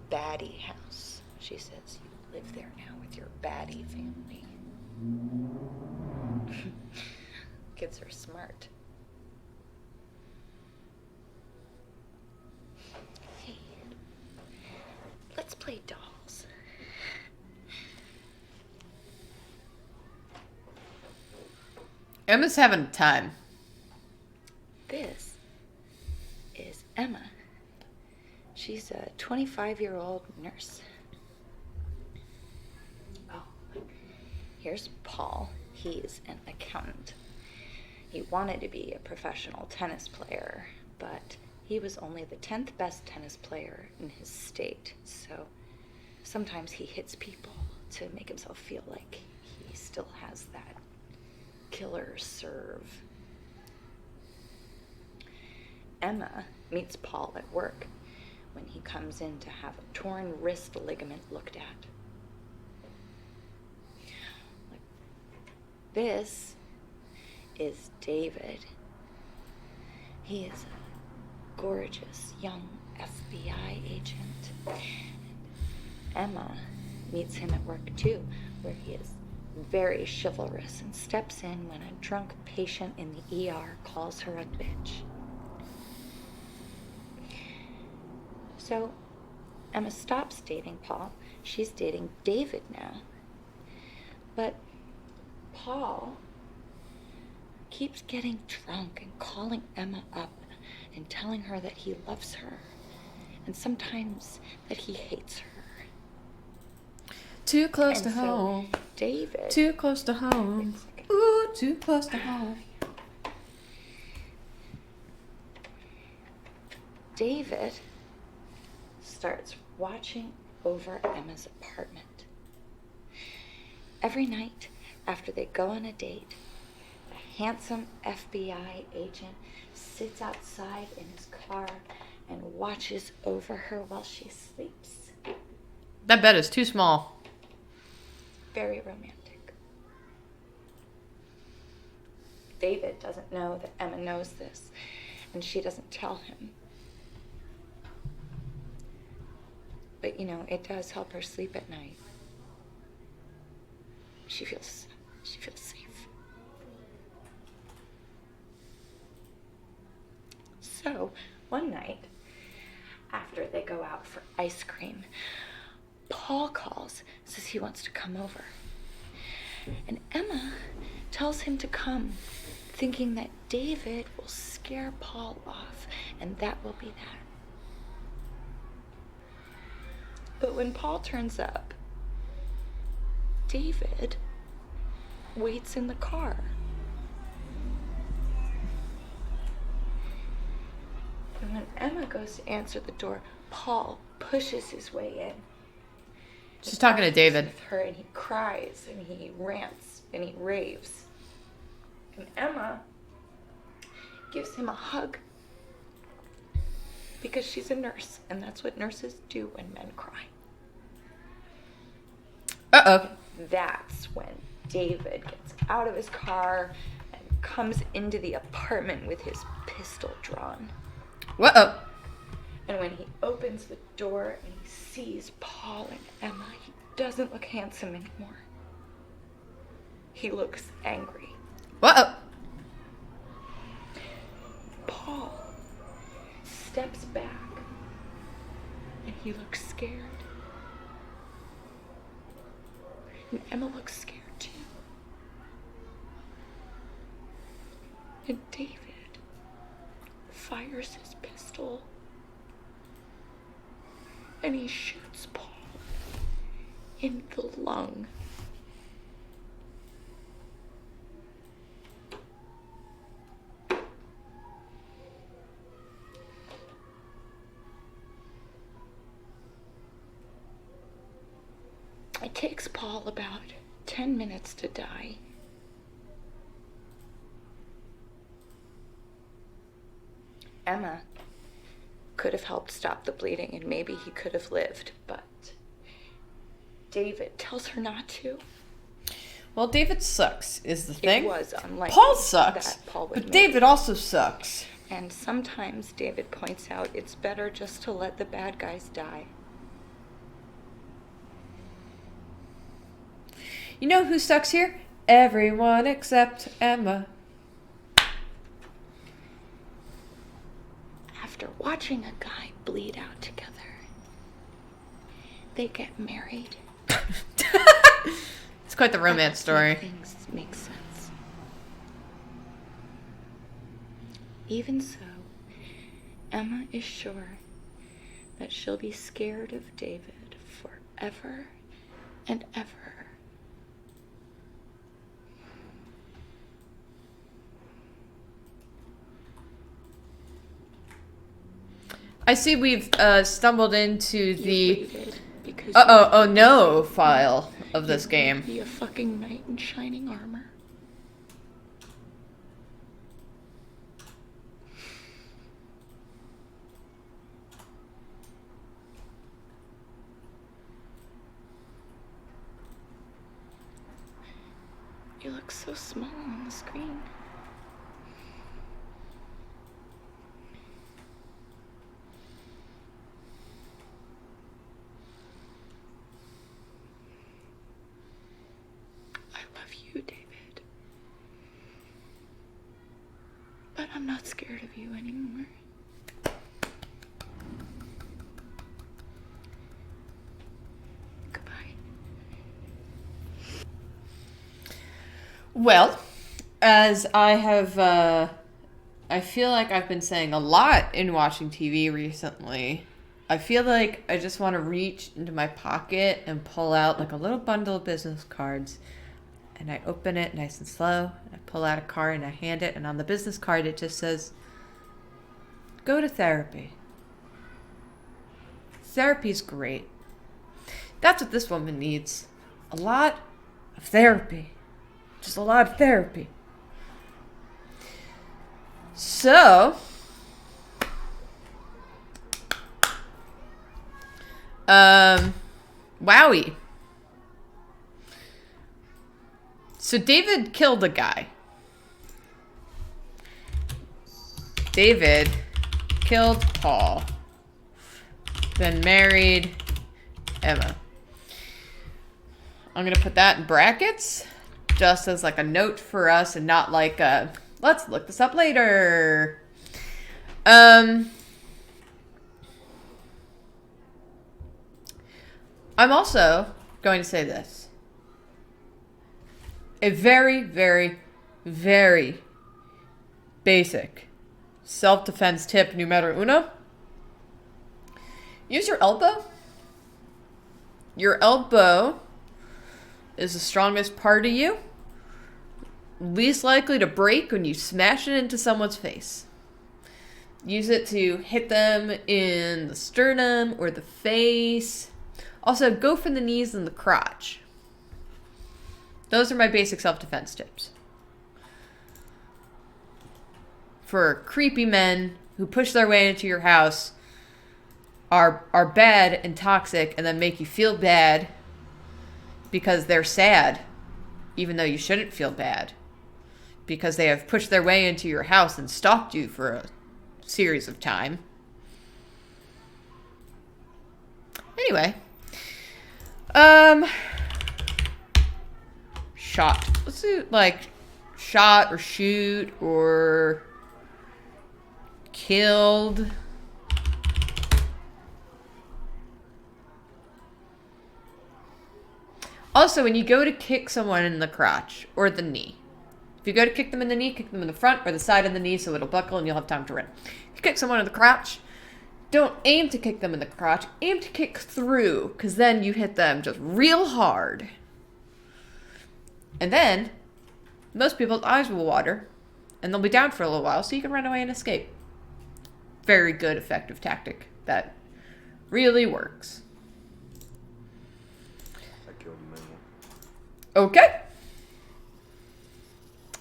That's your baddie house. She says you live there now with your baddie family. Kids are smart. Hey, Emma's having time. This is Emma. She's a 25-year-old nurse. Oh, here's Paul. He's an accountant. He wanted to be a professional tennis player, but he was only the 10th best tennis player in his state, so sometimes he hits people to make himself feel like he still has that killer serve. Emma meets Paul at work when he comes in to have a torn wrist ligament looked at. This is David. He is a gorgeous young FBI agent. Emma meets him at work too, where he is very chivalrous and steps in when a drunk patient in the ER calls her a bitch. So Emma stops dating Paul. She's dating David now. But Paul keeps getting drunk and calling Emma up and telling her that he loves her and sometimes that he hates her. Too close And to so home. David. Too close to home. Ooh, too close to home. David starts watching over Emma's apartment. Every night after they go on a date, a handsome FBI agent sits outside in his car and watches over her while she sleeps. That bed is too small. Very romantic. David doesn't know that Emma knows this, and she doesn't tell him. But, you know, it does help her sleep at night. She feels safe. So, one night, after they go out for ice cream, Paul calls, says he wants to come over. And Emma tells him to come, thinking that David will scare Paul off, and that will be that. But when Paul turns up, David waits in the car. And when Emma goes to answer the door, Paul pushes his way in. She's talking to David. With her, and he cries and he rants and he raves. And Emma gives him a hug because she's a nurse, and that's what nurses do when men cry. Uh-oh. That's when David gets out of his car and comes into the apartment with his pistol drawn. Uh-oh. And when he opens the door and he sees Paul and Emma, he doesn't look handsome anymore. He looks angry. Uh-oh. Paul steps back and he looks scared. And Emma looks scared too. And David fires his pistol and he shoots Paul in the lung. It takes Paul about 10 minutes to die. Emma could have helped stop the bleeding and maybe he could have lived, but David tells her not to. Well, David sucks, is the thing. It was unlikely Paul sucks, that Paul would but make David it. also sucks. And sometimes David points out it's better just to let the bad guys die. You know who sucks here? Everyone except Emma. After watching a guy bleed out together, they get married. It's quite the romance story. Things make sense. Even so, Emma is sure that she'll be scared of David forever and ever. I see we've stumbled into the oh no file of this game. Be a fucking knight in shining armor. You look so small on the screen. I love you, David. But I'm not scared of you anymore. Well, as I have, I feel like I've been saying a lot in watching TV recently. I feel like I just want to reach into my pocket and pull out like a little bundle of business cards. And I open it nice and slow. I pull out a card and I hand it. And on the business card, it just says, go to therapy. Therapy's great. That's what this woman needs. A lot of therapy. Just a lot of therapy. So, wowie. So David killed a guy. David killed Paul. Then married Emma. I'm going to put that in brackets. Just as like a note for us and not like a, let's look this up later. I'm also going to say this. A very, very, very basic self-defense tip numero uno. Use your elbow. Your elbow is the strongest part of you. Least likely to break when you smash it into someone's face. Use it to hit them in the sternum or the face. Also, go for the knees and the crotch. Those are my basic self-defense tips. For creepy men who push their way into your house, are bad and toxic and then make you feel bad because they're sad, even though you shouldn't feel bad. Because they have pushed their way into your house and stalked you for a series of time. Anyway. Shot. Let's do, like, shot or shoot or killed. Also, when you go to kick someone in the crotch or the knee, if you go to kick them in the knee, kick them in the front or the side of the knee so it'll buckle and you'll have time to run. If you kick someone in the crotch, don't aim to kick them in the crotch. Aim to kick through, because then you hit them just real hard. And then, most people's eyes will water, and they'll be down for a little while so you can run away and escape. Very good, effective tactic that really works. I killed him anyway. Okay.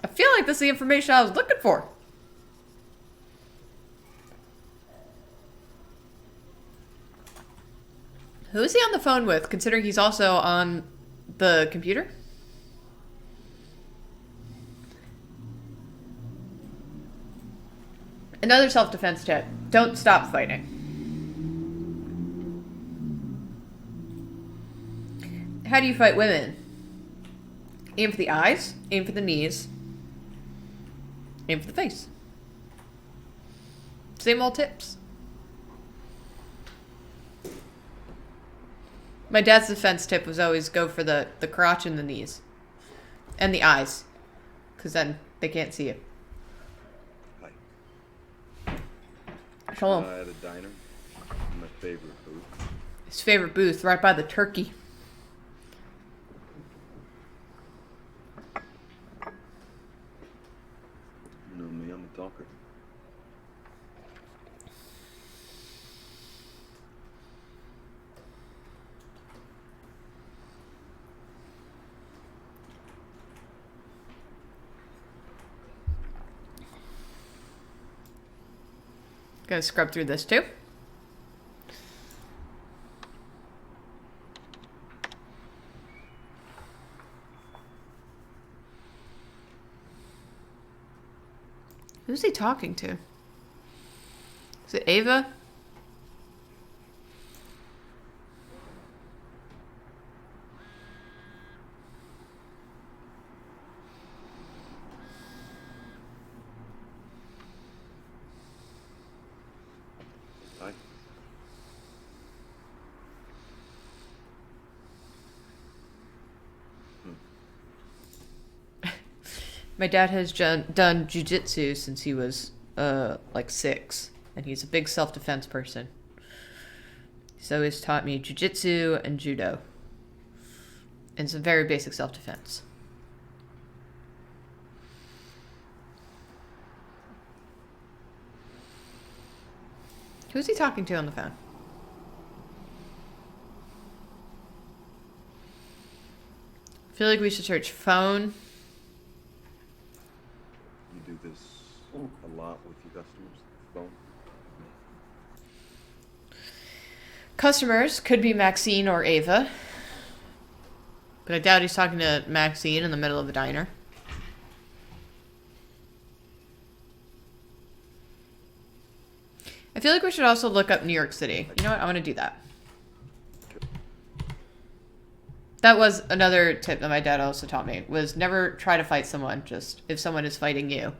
I feel like this is the information I was looking for. Who is he on the phone with, considering he's also on the computer? Another self-defense tip. Don't stop fighting. How do you fight women? Aim for the eyes, aim for the knees, aim for the face. Same old tips. My dad's defense tip was always go for the crotch and the knees. And the eyes. Because then they can't see you. Cool. At a diner. My favorite booth. His favorite booth, right by the turkey. You know me, I'm a talker. Gonna scrub through this too. Who's he talking to? Is it Ava? Hi. My dad has done jujitsu since he was like 6, and he's a big self-defense person. He's always taught me jujitsu and judo, and some very basic self-defense. Who's he talking to on the phone? I feel like we should search phone. You do this a lot with your customers? Phone? Customers could be Maxine or Ava. But I doubt he's talking to Maxine in the middle of a diner. I feel like we should also look up New York City. You know what? I'm going to do that. That was another tip that my dad also taught me, was never try to fight someone. Just if someone is fighting you,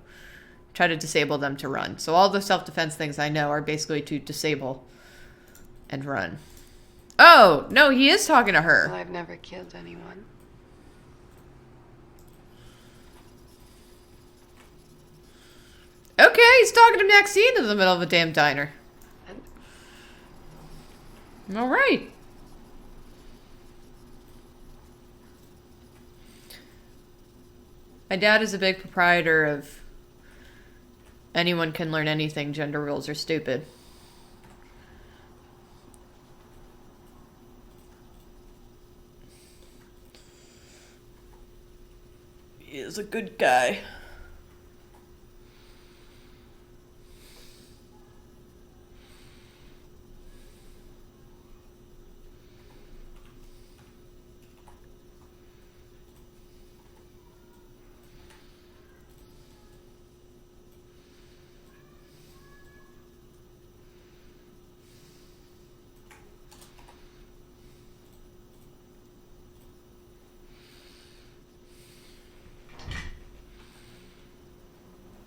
try to disable them to run. So all the self-defense things I know are basically to disable and run. Oh, no, he is talking to her. Well, I've never killed anyone. Okay, he's talking to Maxine in the middle of a damn diner. All right. My dad is a big proprietor of anyone can learn anything, gender roles are stupid. He is a good guy.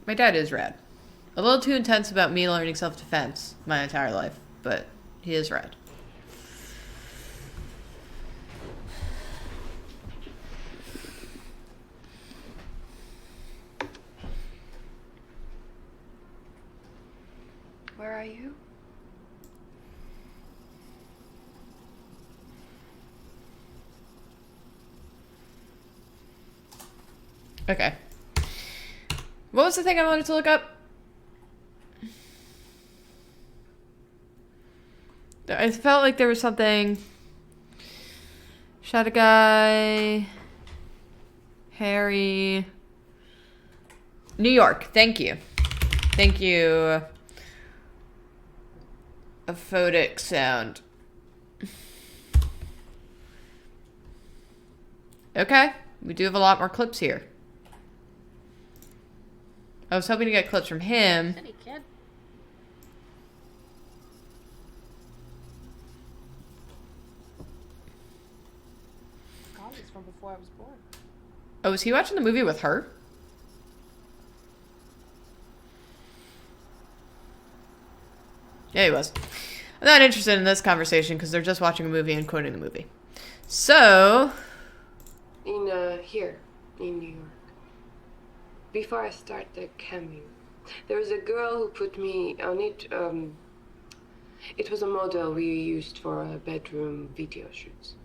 My dad is rad. A little too intense about me learning self-defense my entire life, but he is rad. Where are you? Okay. What was the thing I wanted to look up? I felt like there was something. Shot a guy. Harry. New York. Thank you. Thank you. A photic sound. Okay. We do have a lot more clips here. I was hoping to get clips from him. City kid. College from before I was born. Oh, was he watching the movie with her? Yeah, he was. I'm not interested in this conversation because they're just watching a movie and quoting the movie. So... Here, in New York. Before I start the commute, there was a girl who put me on it It was a model we used for our bedroom video shoots.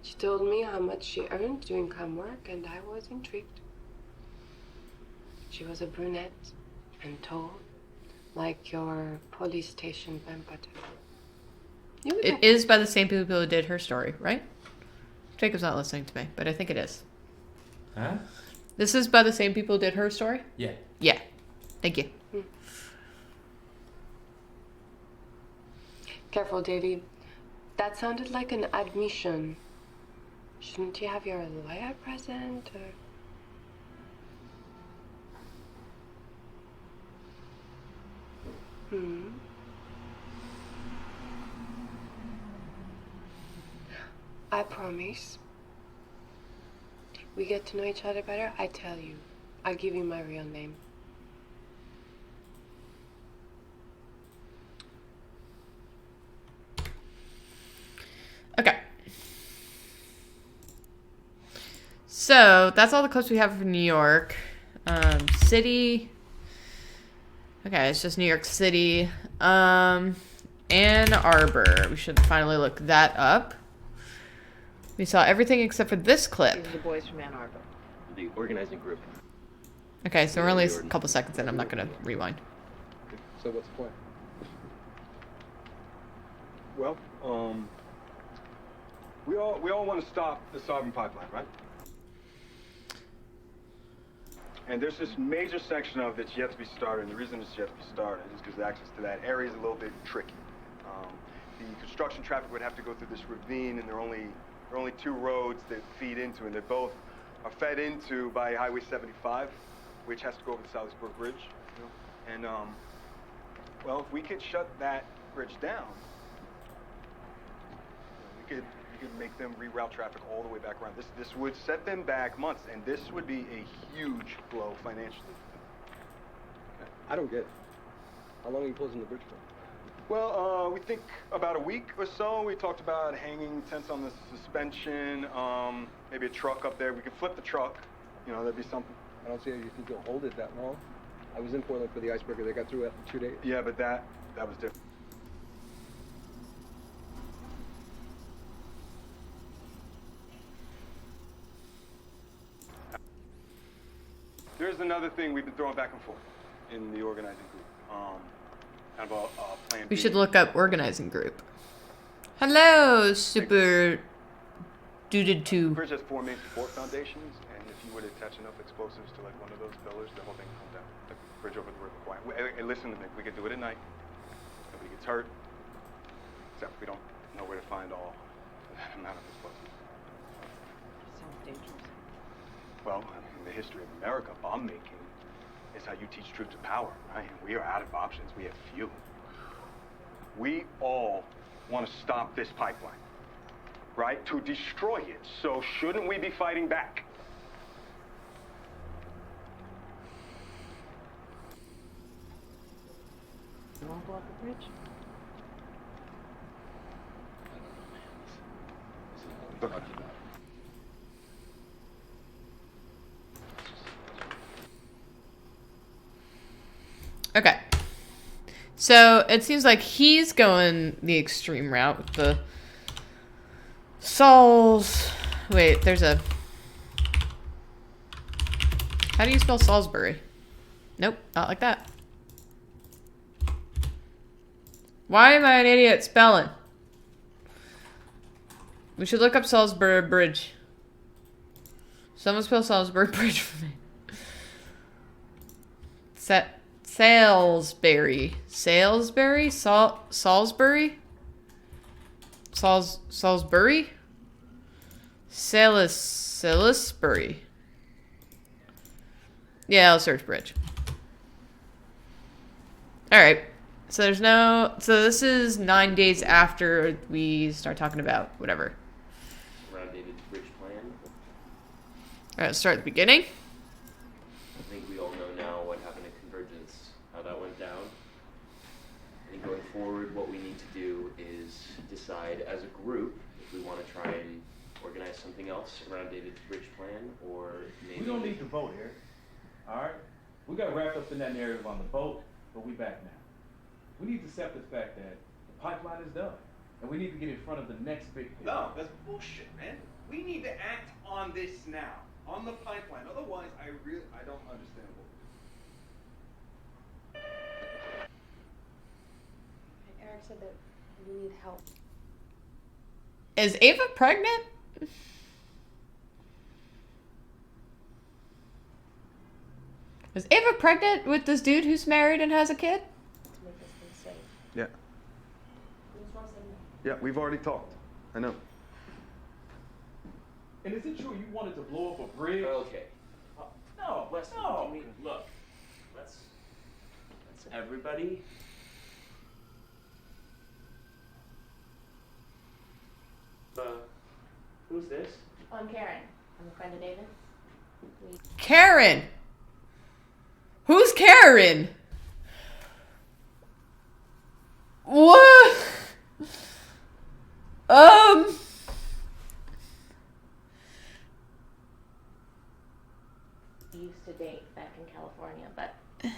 She told me how much she earned doing cam work, and I was intrigued. She was a brunette and tall, like your police station vampire. It is by the same people who did Her Story, right? Jacob's not listening to me, but I think it is. Huh? This is by the same people who did Her Story? Yeah. Yeah. Thank you. Careful, Davy. That sounded like an admission. Shouldn't you have your lawyer present, or... I promise. We get to know each other better, I tell you. I'll give you my real name. Okay. So, that's all the clips we have for New York. City. Okay, it's just New York City. Ann Arbor. We should finally look that up. We saw everything except for this clip. These are the boys from Ann Arbor, the organizing group. Okay, so we're only a couple seconds in. I'm not going to rewind. So what's the plan? Well, we all want to stop the Sovereign Pipeline, right? And there's this major section of it that's yet to be started, and the reason it's yet to be started is because access to that area is a little bit tricky. The construction traffic would have to go through this ravine, and there are only two roads that feed into, and they both are fed into by Highway 75, which has to go over the Salisbury Bridge. You know? And well, if we could shut that bridge down, we could make them reroute traffic all the way back around. This would set them back months, and this would be a huge blow financially. I don't get it. How long are you closing the bridge for? Well, we think about a week or so. We talked about hanging tents on the suspension, maybe a truck up there. We could flip the truck. You know, that'd be something. I don't see how you think you'll hold it that long. I was in Portland for the icebreaker. They got through it in 2 days. Yeah, but that was different. There's another thing we've been throwing back and forth in the organizing group. Kind of a plan We B. should look up organizing group. Hello, super duded The to. bridge has 4 main support foundations, and if you were to attach enough explosives to like one of those pillars, the whole thing comes down. The bridge over the river Kwai. And listen to me, we could do it at night. Nobody gets hurt. Except we don't know where to find all that amount of explosives. Sounds dangerous. Well, in the history of America, bomb making is how you teach troops power, right? And we are out of options. We have few. We all want to stop this pipeline, right? To destroy it. So shouldn't we be fighting back? You want to go up the bridge? Okay. So it seems like he's going the extreme route with the Saul's. Wait, there's a. How do you spell Salisbury? Nope, not like that. Why am I an idiot spelling? We should look up Salisbury Bridge. Someone spell Salisbury Bridge for me. Salisbury. Salisbury? Salisbury? Salisbury? Salisbury. Yeah, I'll search bridge. Alright. So there's no... So this is 9 days after we start talking about whatever. Around David's bridge plan. Alright, let's start at the beginning. I think we all know now what happened at Convergence, how that went down. I think going forward, what we need to do is decide as a group if we want to try and organize something else around David's bridge plan, or maybe... We don't need to vote here. All right? We got wrapped up in that narrative on the boat, but we back now. We need to accept the fact that the pipeline is done, and we need to get in front of the next big thing. No, that's bullshit, man. We need to act on this now, on the pipeline. Otherwise, I don't understand what Eric said that we need help. Is Ava pregnant? Is Ava pregnant with this dude who's married and has a kid? To make this thing safe. Yeah. We just want to say Yeah, we've already talked. I know. And is it true you wanted to blow up a bridge? Okay. No, Wesley, no. I mean, look, let's everybody. Who's this? I'm Karen. I'm a friend of David. Karen! Who's Karen? What? We used to date back in California, but that's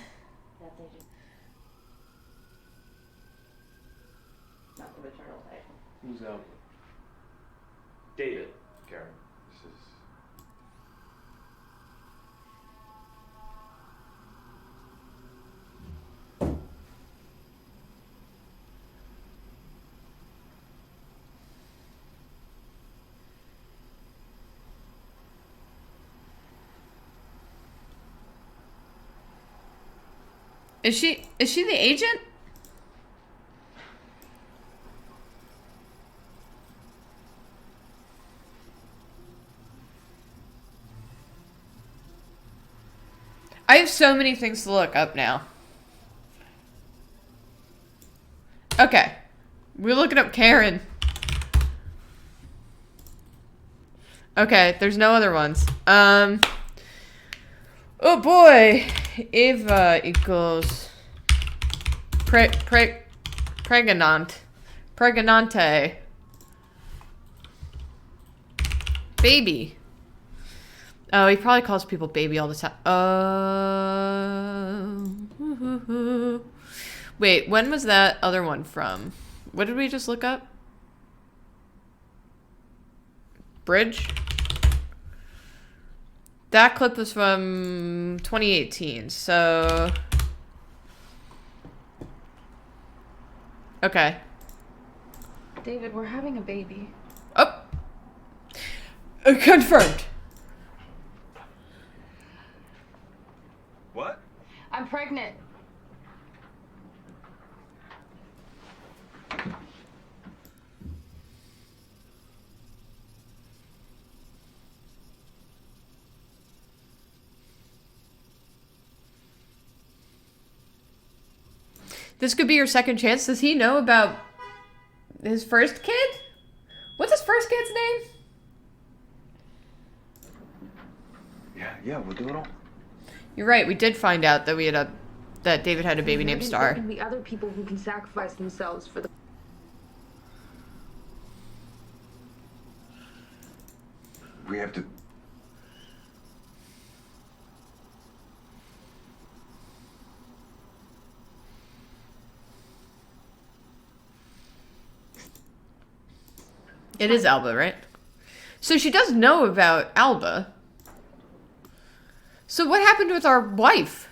not the maternal type. Who's Albert? David. Karen. This is. Is she the agent? I have so many things to look up now. Okay. We're looking up Karen. Okay, there's no other ones. Oh boy. Ava equals pregnant. Pregnante. Baby. Oh, he probably calls people baby all the time. Wait, when was that other one from? What did we just look up? Bridge? That clip was from 2018, so... Okay. David, we're having a baby. Oh! Confirmed. What? I'm pregnant. This could be your second chance. Does he know about his first kid? What's his first kid's name? Yeah, we'll do it all. You're right. We did find out that that David had a baby named Star. The other people who can sacrifice themselves for the. We have to. It is Alba, right? So she does know about Alba. So what happened with our wife?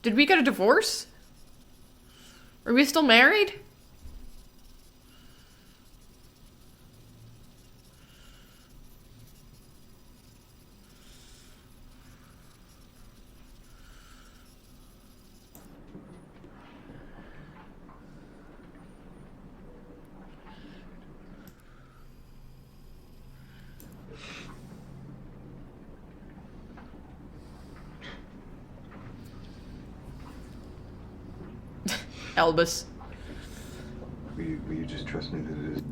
Did we get a divorce? Are we still married? Elvis. Will you just trust me that it is?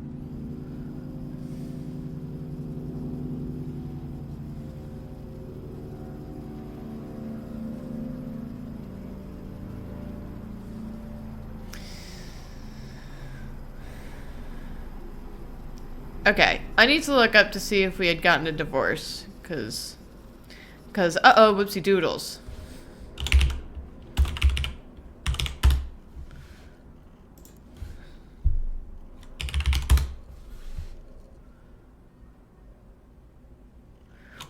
Okay, I need to look up to see if we had gotten a divorce, cause uh-oh, whoopsie doodles.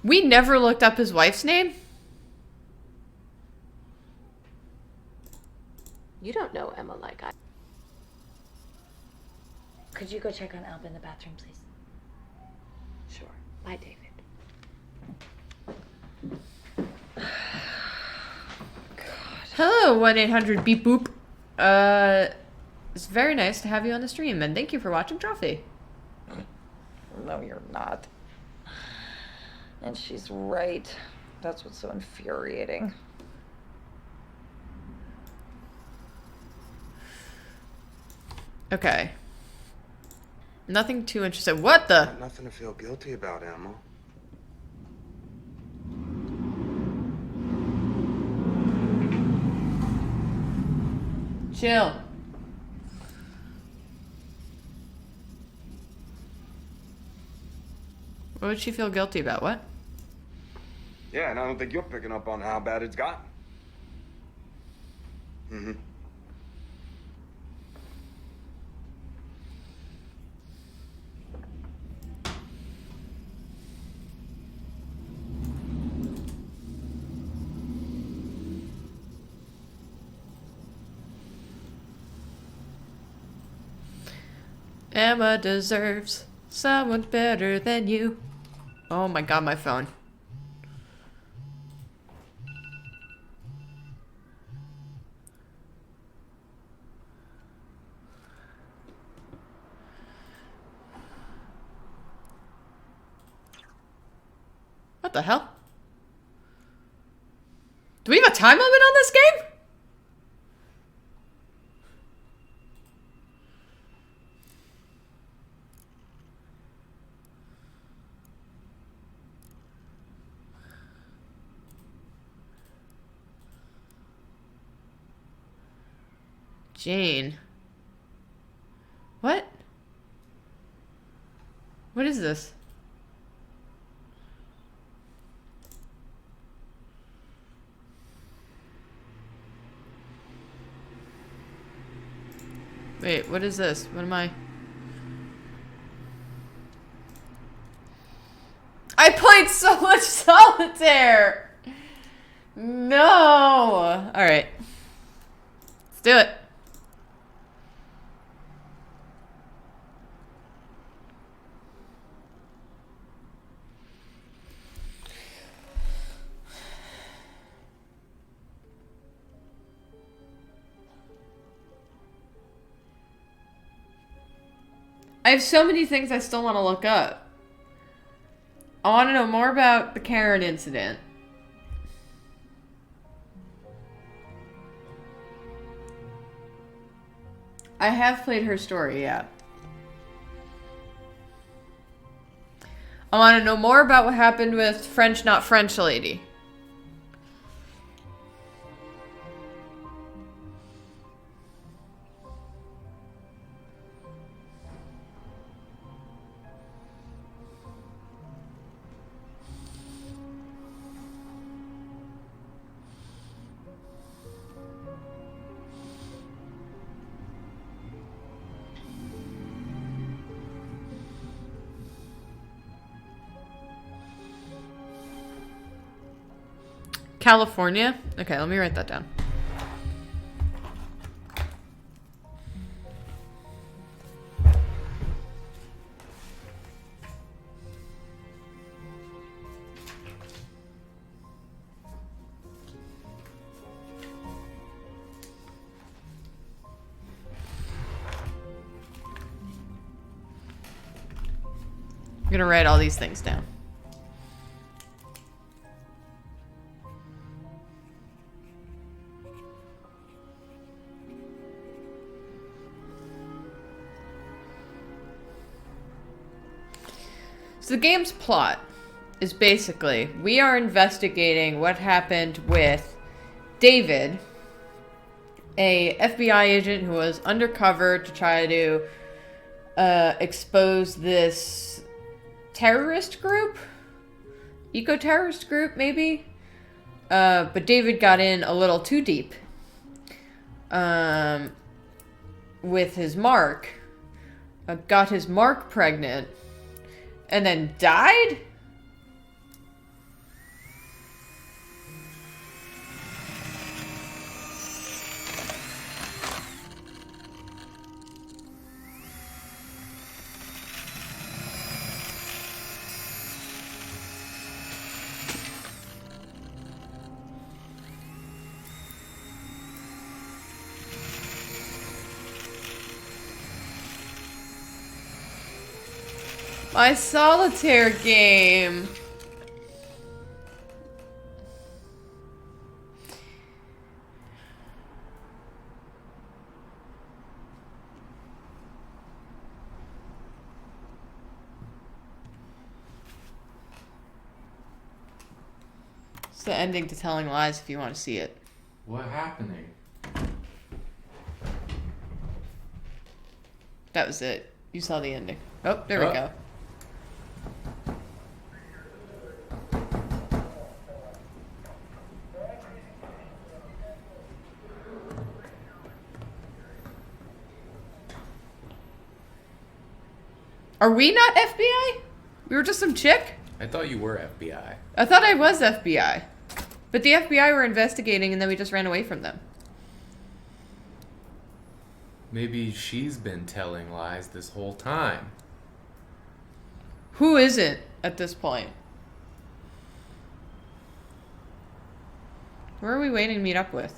We never looked up his wife's name? You don't know Emma like I. Could you go check on Alba in the bathroom, please? Sure. Bye, David. Hello, 1-800-BEEP-BOOP. It's very nice to have you on the stream, and thank you for watching Trophy. No, you're not. And she's right. That's what's so infuriating. Okay. Nothing too interesting. What the? Nothing to feel guilty about, Emma. Chill. What would she feel guilty about? What? Yeah, and I don't think you're picking up on how bad it's gotten. Mm-hmm. Emma deserves someone better than you. Oh my god, my phone. What the hell? Do we have a time limit on this game? Jane. What? What is this? Wait, what is this? What am I? I played so much solitaire! No! Alright. Let's do it. I have so many things I still want to look up. I want to know more about the Karen incident. I have played her story, yeah. I want to know more about what happened with French Not French lady. California? Okay, let me write that down. I'm gonna write all these things down. So the game's plot is basically, we are investigating what happened with David, a FBI agent who was undercover to try to expose this terrorist group? Eco-terrorist group, maybe? But David got in a little too deep with his Mark. Got his Mark pregnant. And then died? My solitaire game. It's the ending to Telling Lies if you want to see it. What happening? That was it. You saw the ending. Oh, there we go. Are we not FBI? We were just some chick? I thought you were FBI. I thought I was FBI. But the FBI were investigating and then we just ran away from them. Maybe she's been telling lies this whole time. Who isn't at this point? Where are we waiting to meet up with?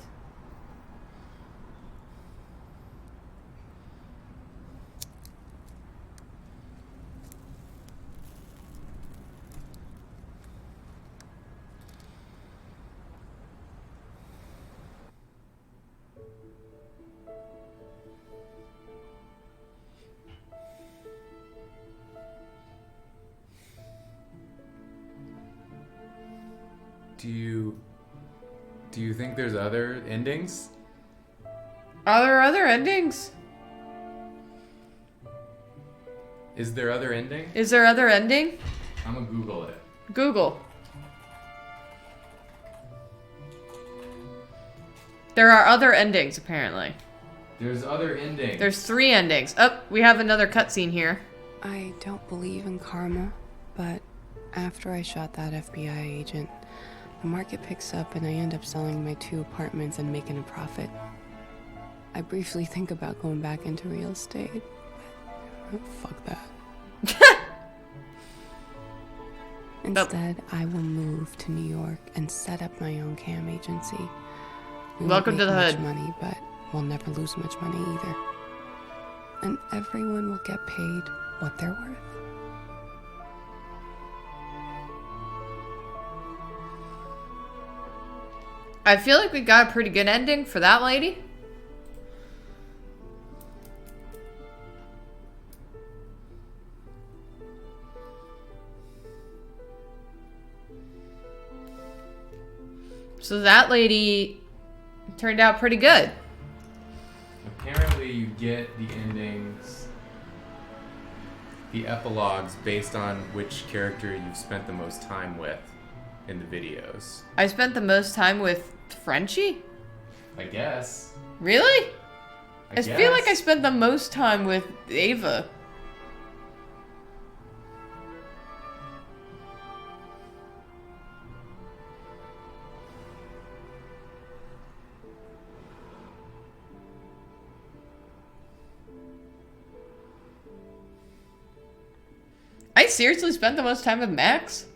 Do you think there's other endings? Are there other endings? Is there other ending? Is there other ending? I'm gonna Google it. Google. There are other endings, apparently. There's other endings. There's 3 endings. Oh, we have another cutscene here. I don't believe in karma, but after I shot that FBI agent, the market picks up and I end up selling my 2 apartments and making a profit. I briefly think about going back into real estate, but fuck that. Instead, I will move to New York and set up my own cam agency. We Welcome won't to make the much hood. money, but we'll never lose much money either. And everyone will get paid what they're worth. I feel like we got a pretty good ending for that lady. So that lady turned out pretty good. Apparently you get the endings, the epilogues, based on which character you've spent the most time with in the videos. I spent the most time with Frenchie? I guess. Really? I feel like I guess. spent the most time with Ava. I seriously spent the most time with Max?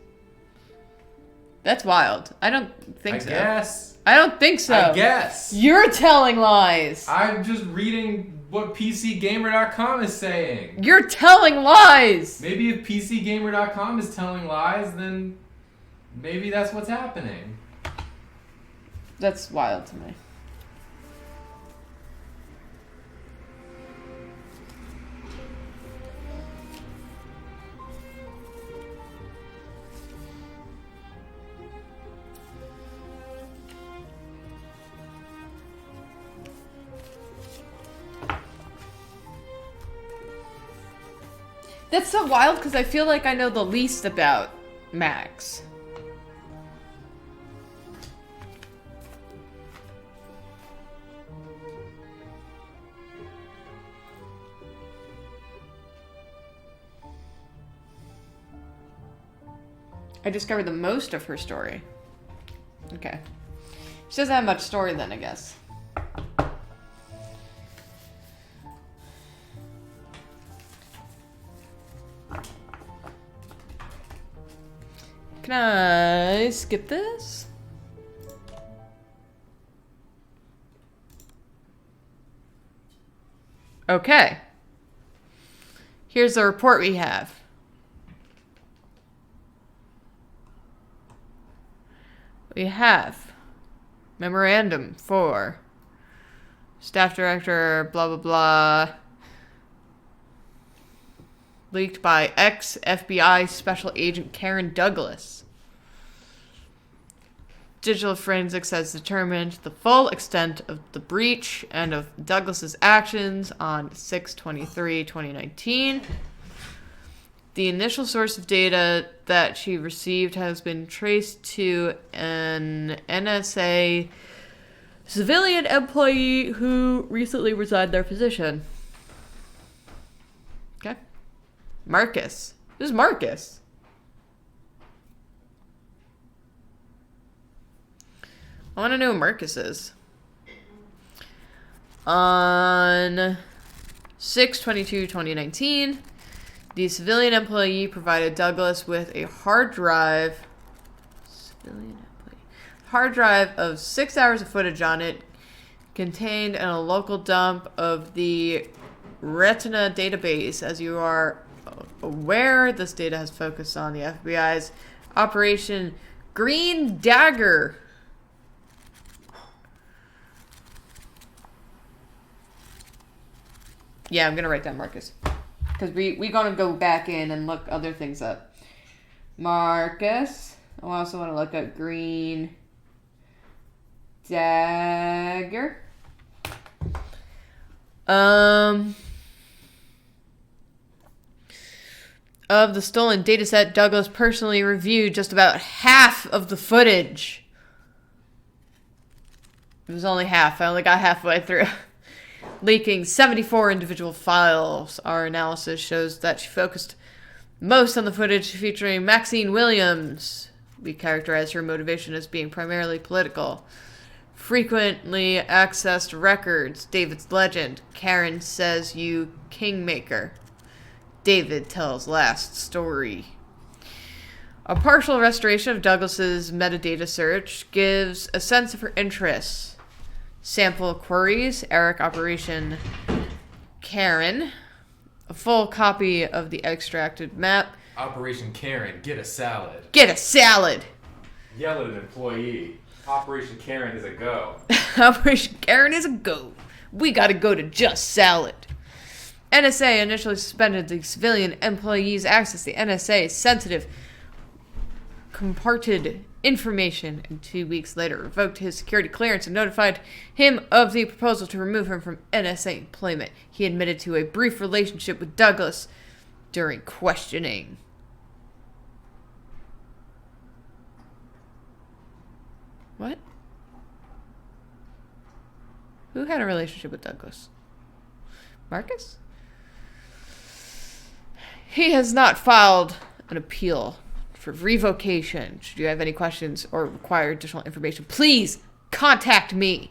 That's wild. I don't think so. Guess. I don't think so. I guess. You're telling lies. I'm just reading what PCGamer.com is saying. You're telling lies. Maybe if PCGamer.com is telling lies, then maybe that's what's happening. That's wild to me. That's so wild because I feel like I know the least about Max. I discovered the most of her story. Okay. She doesn't have much story then, I guess. Can I skip this? Okay. Here's the report we have. We have memorandum for staff director, blah, blah, blah. Leaked by ex-FBI Special Agent Karen Douglas. Digital forensics has determined the full extent of the breach and of Douglas's actions on 6/23/2019. The initial source of data that she received has been traced to an NSA civilian employee who recently resigned their position. Okay. Marcus. Who's Marcus? I want to know who Marcus is. On 6/22/2019, the civilian employee provided Douglas with a hard drive of 6 hours of footage on it, contained in a local dump of the Retina database. As you are aware, this data has focused on the FBI's Operation Green Dagger. Yeah, I'm gonna write down Marcus, because we gonna go back in and look other things up. Marcus. I also want to look up Green Dagger. Of the stolen dataset, Douglas personally reviewed just about half of the footage. It was only half. I only got halfway through. Leaking 74 individual files. Our analysis shows that she focused most on the footage featuring Maxine Williams. We characterize her motivation as being primarily political. Frequently accessed records. David's legend. Karen says you kingmaker. David tells last story. A partial restoration of Douglas's metadata search gives a sense of her interests. Sample queries, Eric Operation Karen. A full copy of the extracted map. Operation Karen, get a salad. Get a salad! Yell at an employee. Operation Karen is a go. Operation Karen is a go. We gotta go to Just Salad. NSA initially suspended the civilian employee's access to the NSA's sensitive, comparted information, and 2 weeks later revoked his security clearance and notified him of the proposal to remove him from NSA employment. He admitted to a brief relationship with Douglas during questioning. What? Who had a relationship with Douglas? Marcus? He has not filed an appeal for revocation. Should you have any questions or require additional information, please contact me.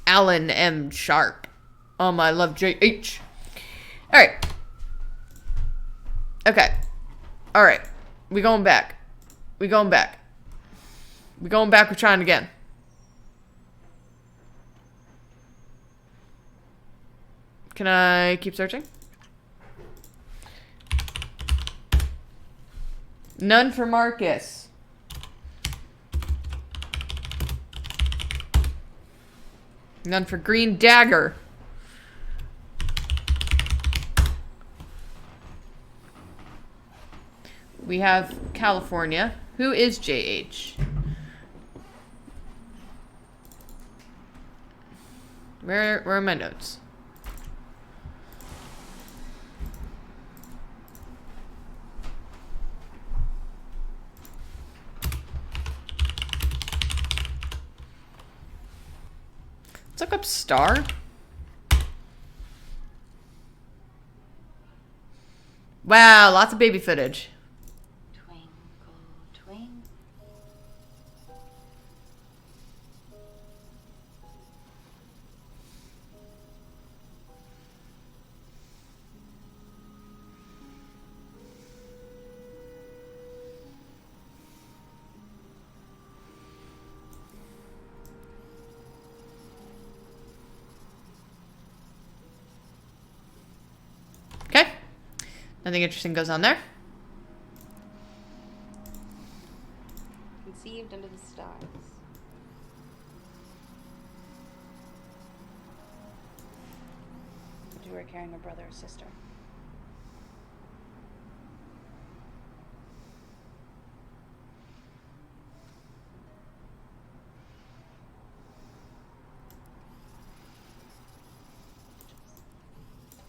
Alan M. Sharp. I love JH. Alright. Okay. Alright. We going back. We're trying again. Can I keep searching? None for Marcus. None for Green Dagger. We have California. Who is JH? Where are my notes? Let's look up Star. Wow, lots of baby footage. Twinkle, twinkle. Okay. Nothing interesting goes on there. Conceived moved into the stars. If you were carrying a brother or sister.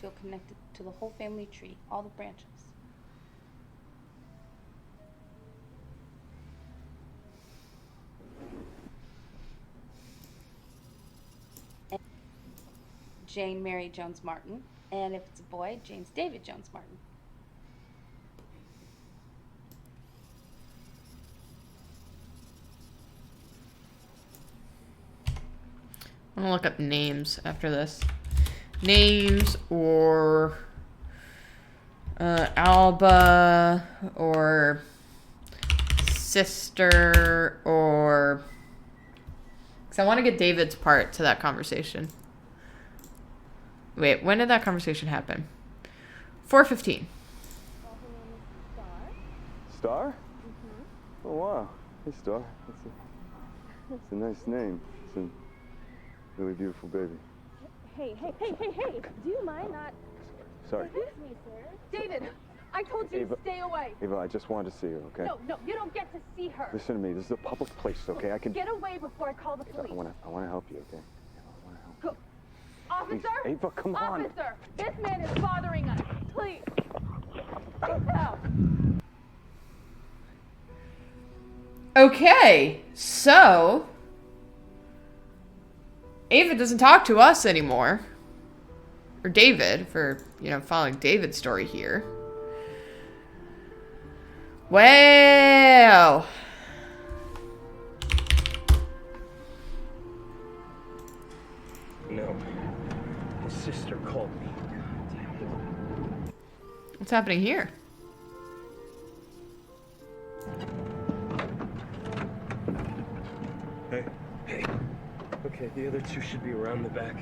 Feel connected to the whole family tree, all the branches. Jane Mary Jones Martin, and if it's a boy, James David Jones Martin. I'm gonna look up names after this. Names or Alba or sister or... Because I want to get David's part to that conversation. Wait, when did that conversation happen? 4:15. Star? Oh, wow. Hey, Star. That's a nice name. It's a really beautiful baby. Hey, do you mind not... Sorry. Excuse me, sir. David, I told you Ava, to stay away. Ava, I just wanted to see her, okay? No, you don't get to see her. Listen to me. This is a public place, okay? I can... Get away before I call the Ava, police. I want to help you, okay? I want to help Go. Officer? Please, Ava, come on. Officer, this man is bothering us. Please. Get out. Okay, so Ava doesn't talk to us anymore. Or David, for, following David's story here. Well. No. His sister called me. What's happening here? Hey. Okay, the other two should be around the back.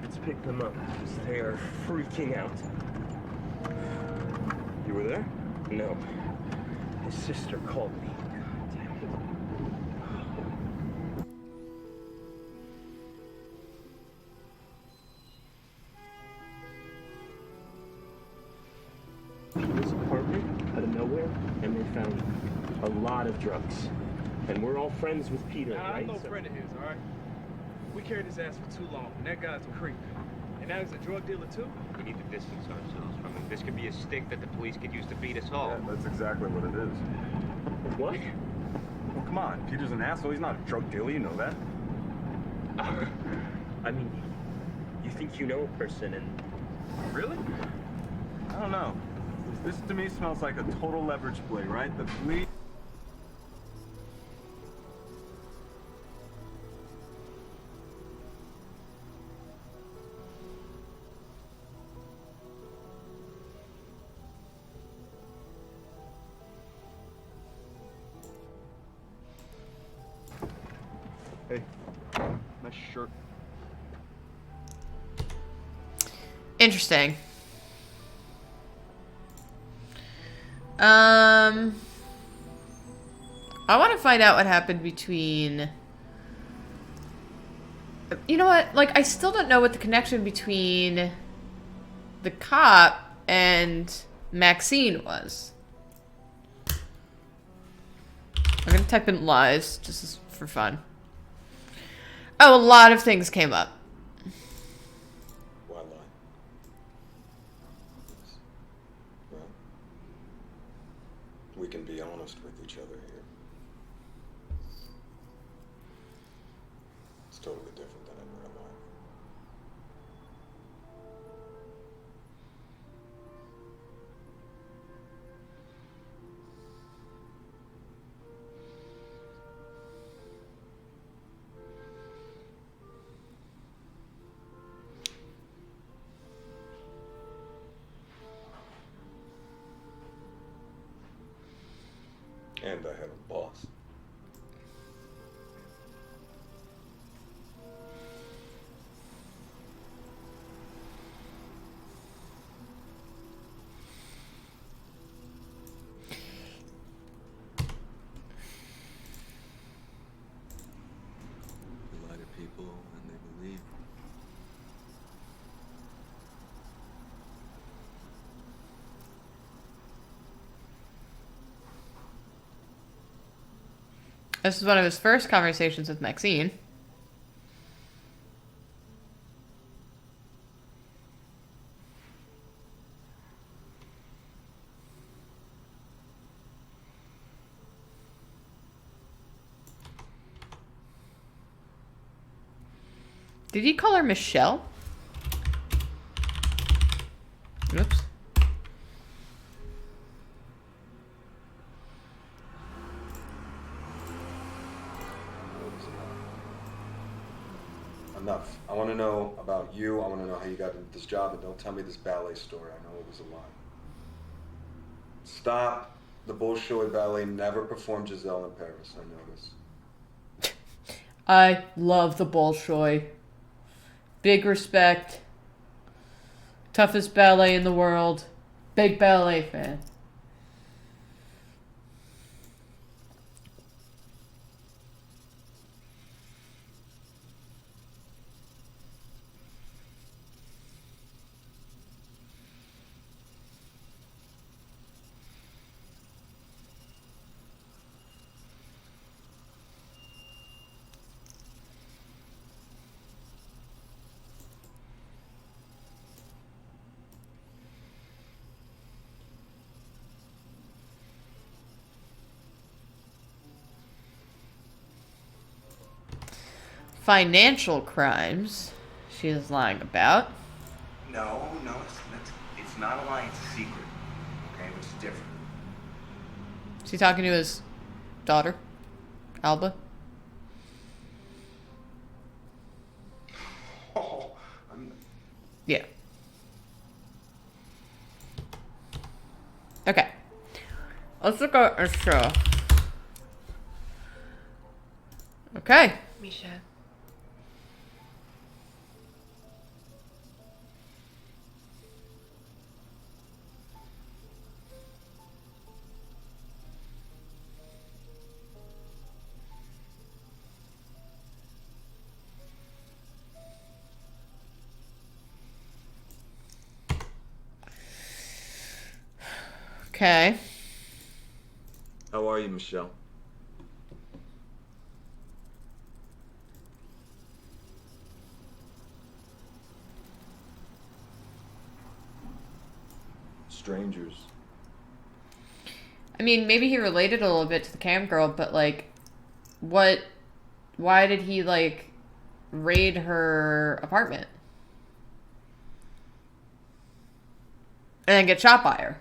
Let's pick them up, because they are freaking out. You were there? No. His sister called me. This apartment out of nowhere, and they found a lot of drugs. And we're all friends with Peter, Nah, right? I'm no friend of his, all right? We carried his ass for too long, and that guy's a creep. And now he's a drug dealer, too? We need to distance ourselves from him. This could be a stick that the police could use to beat us all. Yeah, that's exactly what it is. What? Well, come on. Peter's an asshole. He's not a drug dealer. You know that. I mean, you think you know a person and... Really? I don't know. This to me smells like a total leverage play, right? The police... Hey, nice shirt. Interesting. I want to find out what happened between... You know what? Like, I still don't know what the connection between the cop and Maxine was. I'm gonna type in lies, just for fun. Oh, a lot of things came up. Why lie? Well, we can be honest with each other here. It's totally different than in real life. And I have a boss. This is one of his first conversations with Maxine. Did he call her Michelle? Oops. Enough. I want to know about you. I want to know how you got into this job, and don't tell me this ballet story. I know it was a lie. Stop. The Bolshoi Ballet never performed Giselle in Paris. I know this. I love the Bolshoi. Big respect. Toughest ballet in the world. Big ballet fan. Financial crimes she is lying about. No, it's not a lie, it's a secret. Okay, which is different. Is he talking to his daughter, Alba? Oh, Yeah. Okay. Let's look at our show. Okay. Misha. Okay. How are you, Michelle? Strangers. I mean, maybe he related a little bit to the cam girl, but like, why did he like raid her apartment? And then get shot by her?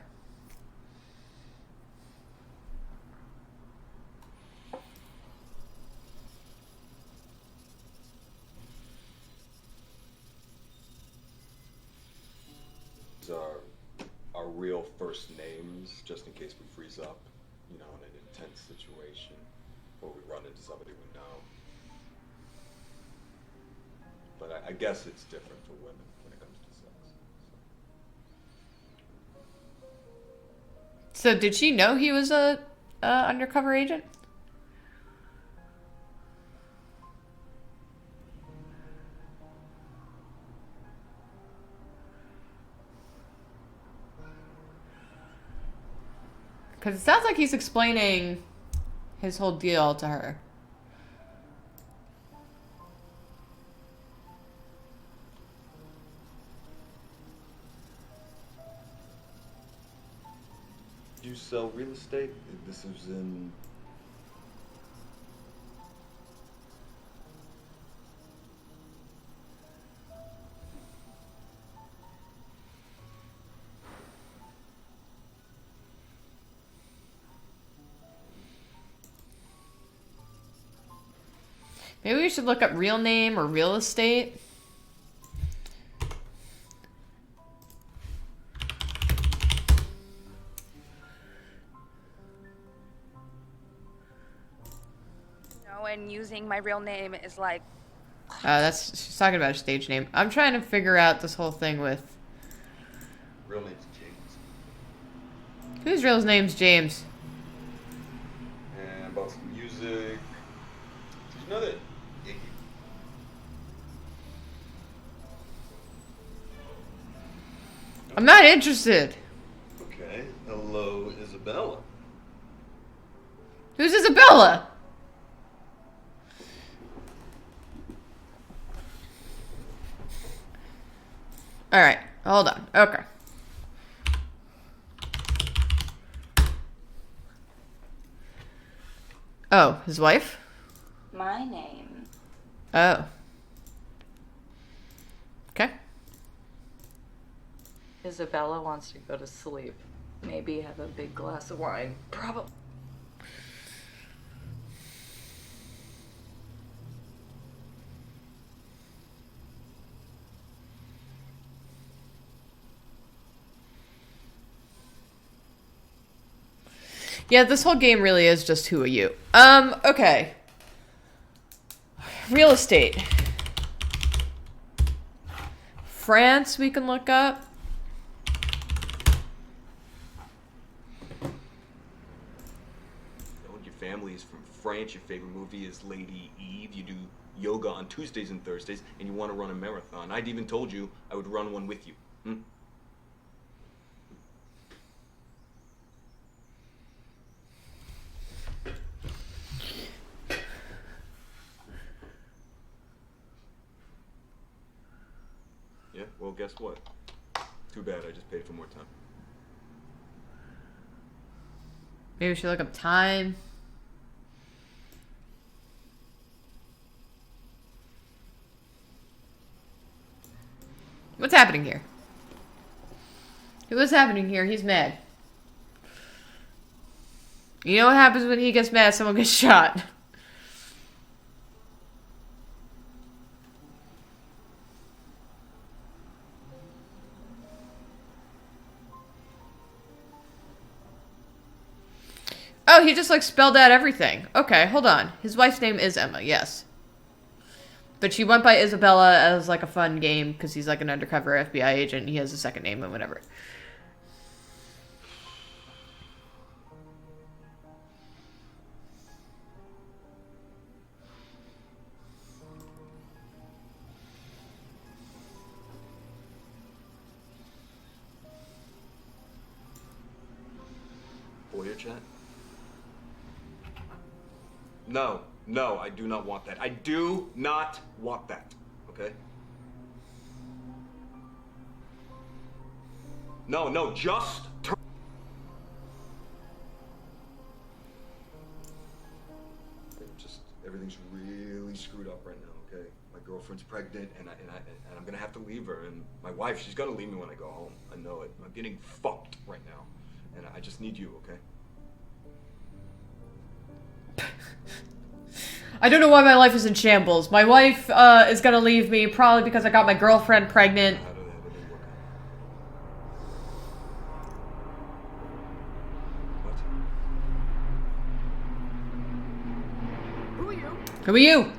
Our real first names, just in case we freeze up, you know, in an intense situation, or we run into somebody we know. But I guess it's different for women when it comes to sex. So did she know he was a undercover agent? Because it sounds like he's explaining his whole deal to her. Do you sell real estate? This was in... Maybe we should look up real name or real estate. No, and using my real name is like... She's talking about her stage name. I'm trying to figure out this whole thing with... Real name's James. Whose real name's James? And about some music. Did you know that Iggy... I'm not interested. Okay. Hello, Isabella. Who's Isabella? Alright, hold on. Okay. Oh, his wife? My name. Oh. Okay. Isabella wants to go to sleep. Maybe have a big glass of wine. Probably. Yeah, this whole game really is just who are you. Okay. Real estate. France we can look up. Your family is from France, your favorite movie is Lady Eve, you do yoga on Tuesdays and Thursdays, and you want to run a marathon. I'd even told you I would run one with you. Yeah, well, guess what? Too bad, I just paid for more time. Maybe we should look up time. What's happening here? What's happening here? He's mad. You know what happens when he gets mad? Someone gets shot. Oh, he just like spelled out everything. Okay, hold on. His wife's name is Emma, yes. But she went by Isabella as like a fun game because he's like an undercover FBI agent. He has a second name and whatever. Voyeur chat? No, no, I do not want that. I do not want that, okay? No, no, just turn. Just, everything's really screwed up right now, okay? My girlfriend's pregnant, and I'm gonna have to leave her, and my wife, she's gonna leave me when I go home. I know it. I'm getting fucked right now, and I just need you, okay? I don't know why my life is in shambles. My wife is gonna leave me probably because I got my girlfriend pregnant. Who are you? Who are you?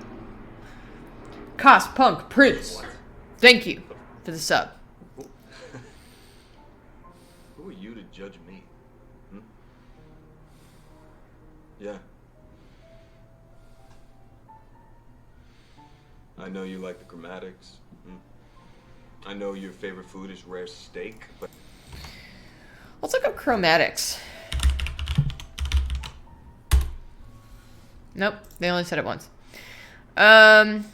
Cos Punk Prince. Thank you for the sub. Who are you to judge me? Yeah. I know you like the chromatics. I know your favorite food is rare steak, but... Let's look up chromatics. Nope, they only said it once. Life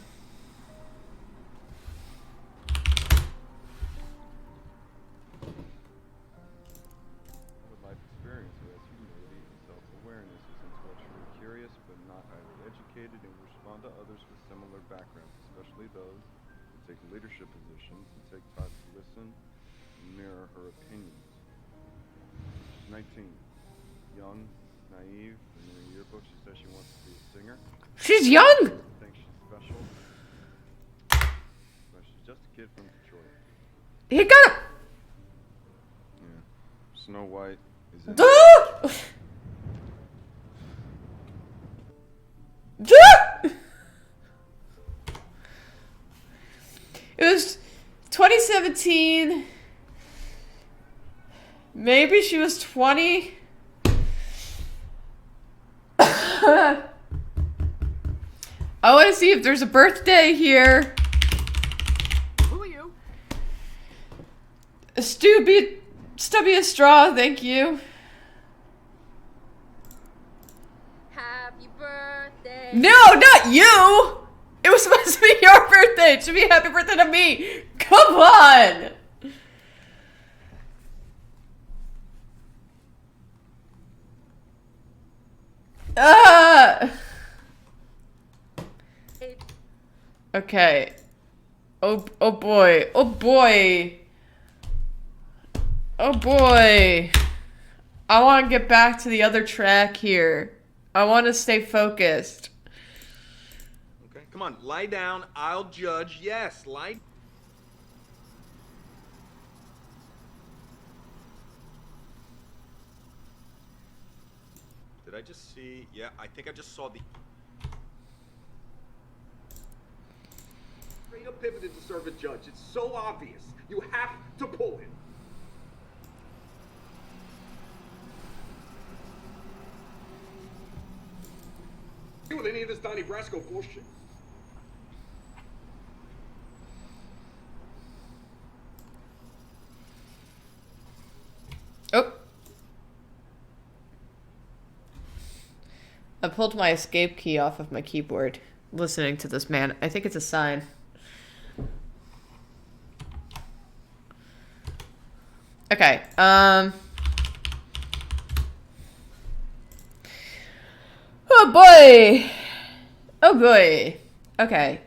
experience who has humility and self-awareness, is intellectually curious but not highly educated, and will respond to others with similar backgrounds, especially those who take leadership positions and take time to listen and mirror her opinions. She's 19, young, naive, and in her yearbook she says she wants to be a singer. She's young! Thinks she's special, but she's just a kid from Detroit. He got it! Yeah. Snow White is in It was 2017. Maybe she was 20. I want to see if there's a birthday here. Who are you? Stubby a straw, thank you. Happy birthday. No, not you! It was supposed to be your birthday. It should be happy birthday to me. Come on! Ah! Okay. Oh boy. Oh boy. Oh boy. I want to get back to the other track here. I want to stay focused. Okay, come on, lie down. I'll judge. Yes, lie. Did I just see? Yeah, I think I just saw the. Straight up pivoted to serve a judge. It's so obvious. You have to pull him. With any of this Donnie Brasco bullshit. Oh. I pulled my escape key off of my keyboard listening to this man. I think it's a sign. Okay. Oh boy. Oh boy. Okay.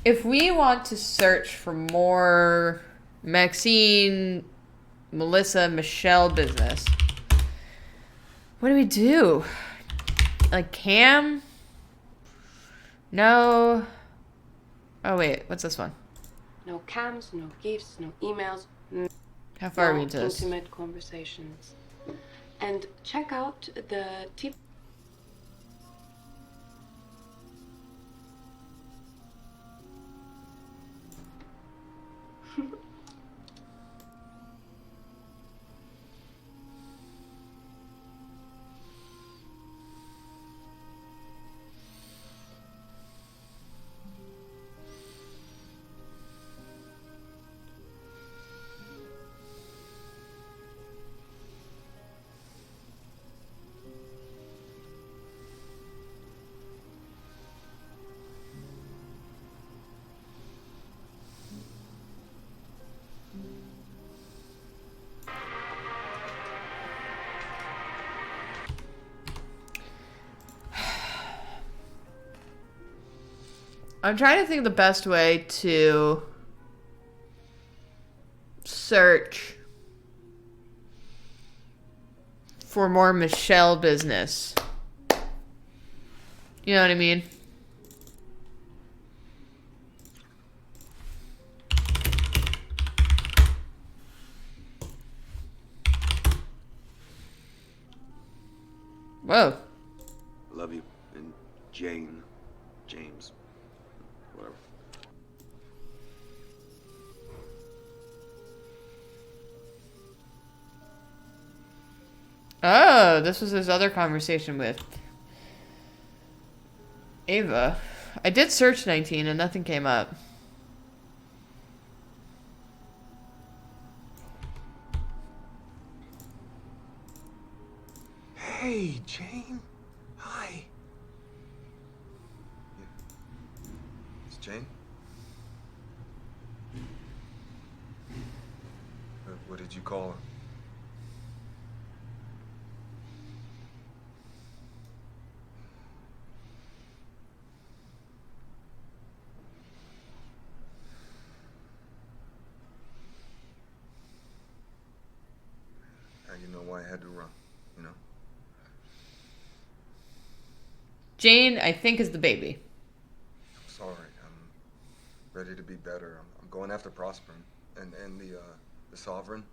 If we want to search for more Maxine, Melissa, Michelle business, what do we do? Like Cam? No. Oh wait, what's this one? No cams, no gifts, no emails. How far are we no into this? intimate conversations. And check out the tip. I'm trying to think of the best way to search for more Michelle business. You know what I mean? Whoa. Love you. And Jane. James. Whatever. Oh, this was his other conversation with Ava. I did search 19 and nothing came up. Hey, Jane. Hi. It's Jane? What did you call her? Now you know why I had to run, you know? Jane, I think, is the baby. I'm sorry. I'm ready to be better. I'm going after Prosper and the Sovereign.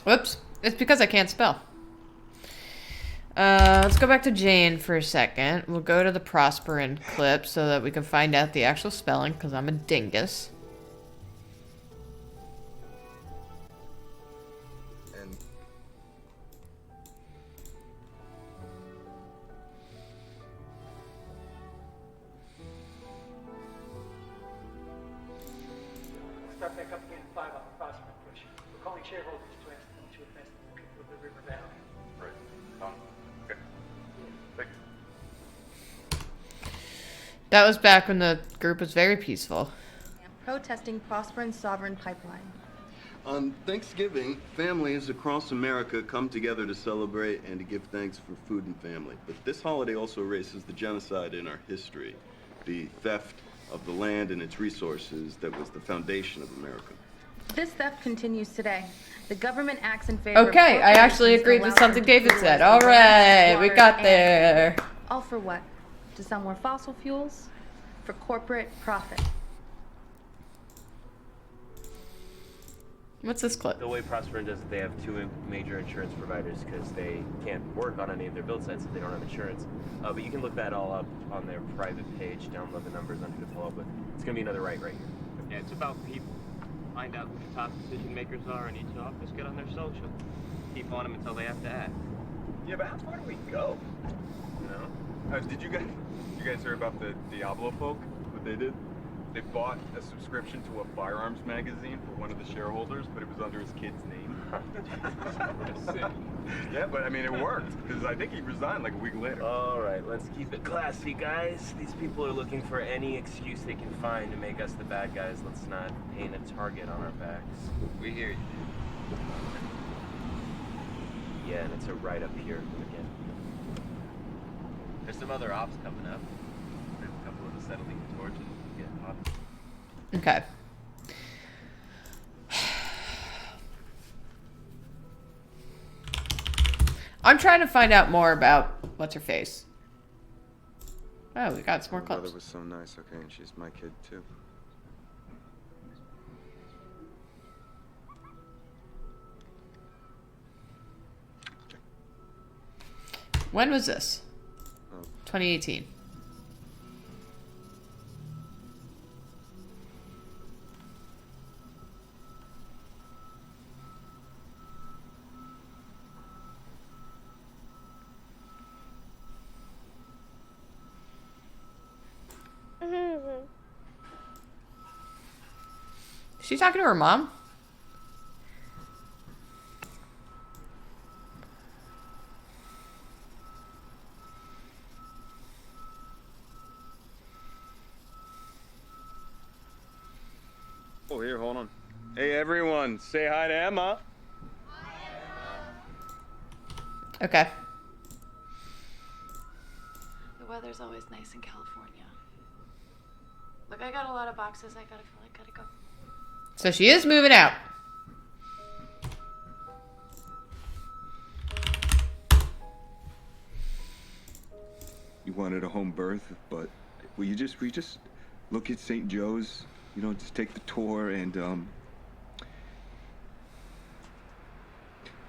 Whoops. It's because I can't spell. Let's go back to Jane for a second. We'll go to the Prosperin clip so that we can find out the actual spelling, because I'm a dingus. And That was back when the group was very peaceful. Protesting Prosper and Sovereign Pipeline. On Thanksgiving, families across America come together to celebrate and to give thanks for food and family. But this holiday also erases the genocide in our history, the theft of the land and its resources that was the foundation of America. This theft continues today. The government acts in favor Okay, of I actually corporations agreed and with allows something them to David said. utilize the All land, right, we water, got and there. air. All for what? To sell more fossil fuels? For corporate profit. What's this clip? The way Prosper does it, they have two major insurance providers because they can't work on any of their build sites if they don't have insurance. But you can look that all up on their private page, download the numbers on who to follow up with. It's going to be another right here. Yeah, it's about people. Find out who the top decision makers are in each office, get on their social. Keep on them until they have to act. Yeah, but how far do we go? You know? Did you guys hear about the Diablo folk? What they did? They bought a subscription to a firearms magazine for one of the shareholders, but it was under his kid's name. Yeah, but I mean, it worked, because I think he resigned like a week later. All right, let's keep it classy, guys. These people are looking for any excuse they can find to make us the bad guys. Let's not paint a target on our backs. We hear you. Yeah, and it's a right up here again. There's some other ops coming up. There's a couple of acetylene torches. Get hot. Okay. I'm trying to find out more about what's her face. Oh, we got some more My clips. brother was so nice, okay, and she's my kid too. When was this? Oh. 2018. Is she talking to her mom? Oh, here, hold on. Hey, everyone, say hi to Emma. Okay. The weather's always nice in California. Look, I got a lot of boxes I gotta fill. I gotta go. So she is moving out. You wanted a home birth, but we just look at St. Joe's, you know, just take the tour and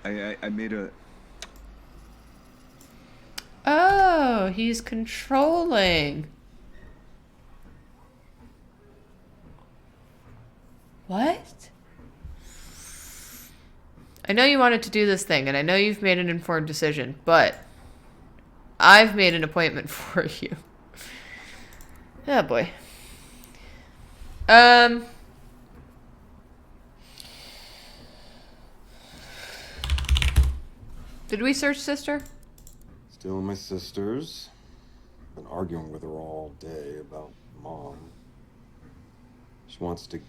I made a Oh, he's controlling. What? I know you wanted to do this thing, and I know you've made an informed decision, but I've made an appointment for you. Oh boy. Did we search sister? Still my sisters. Been arguing with her all day about mom. She wants to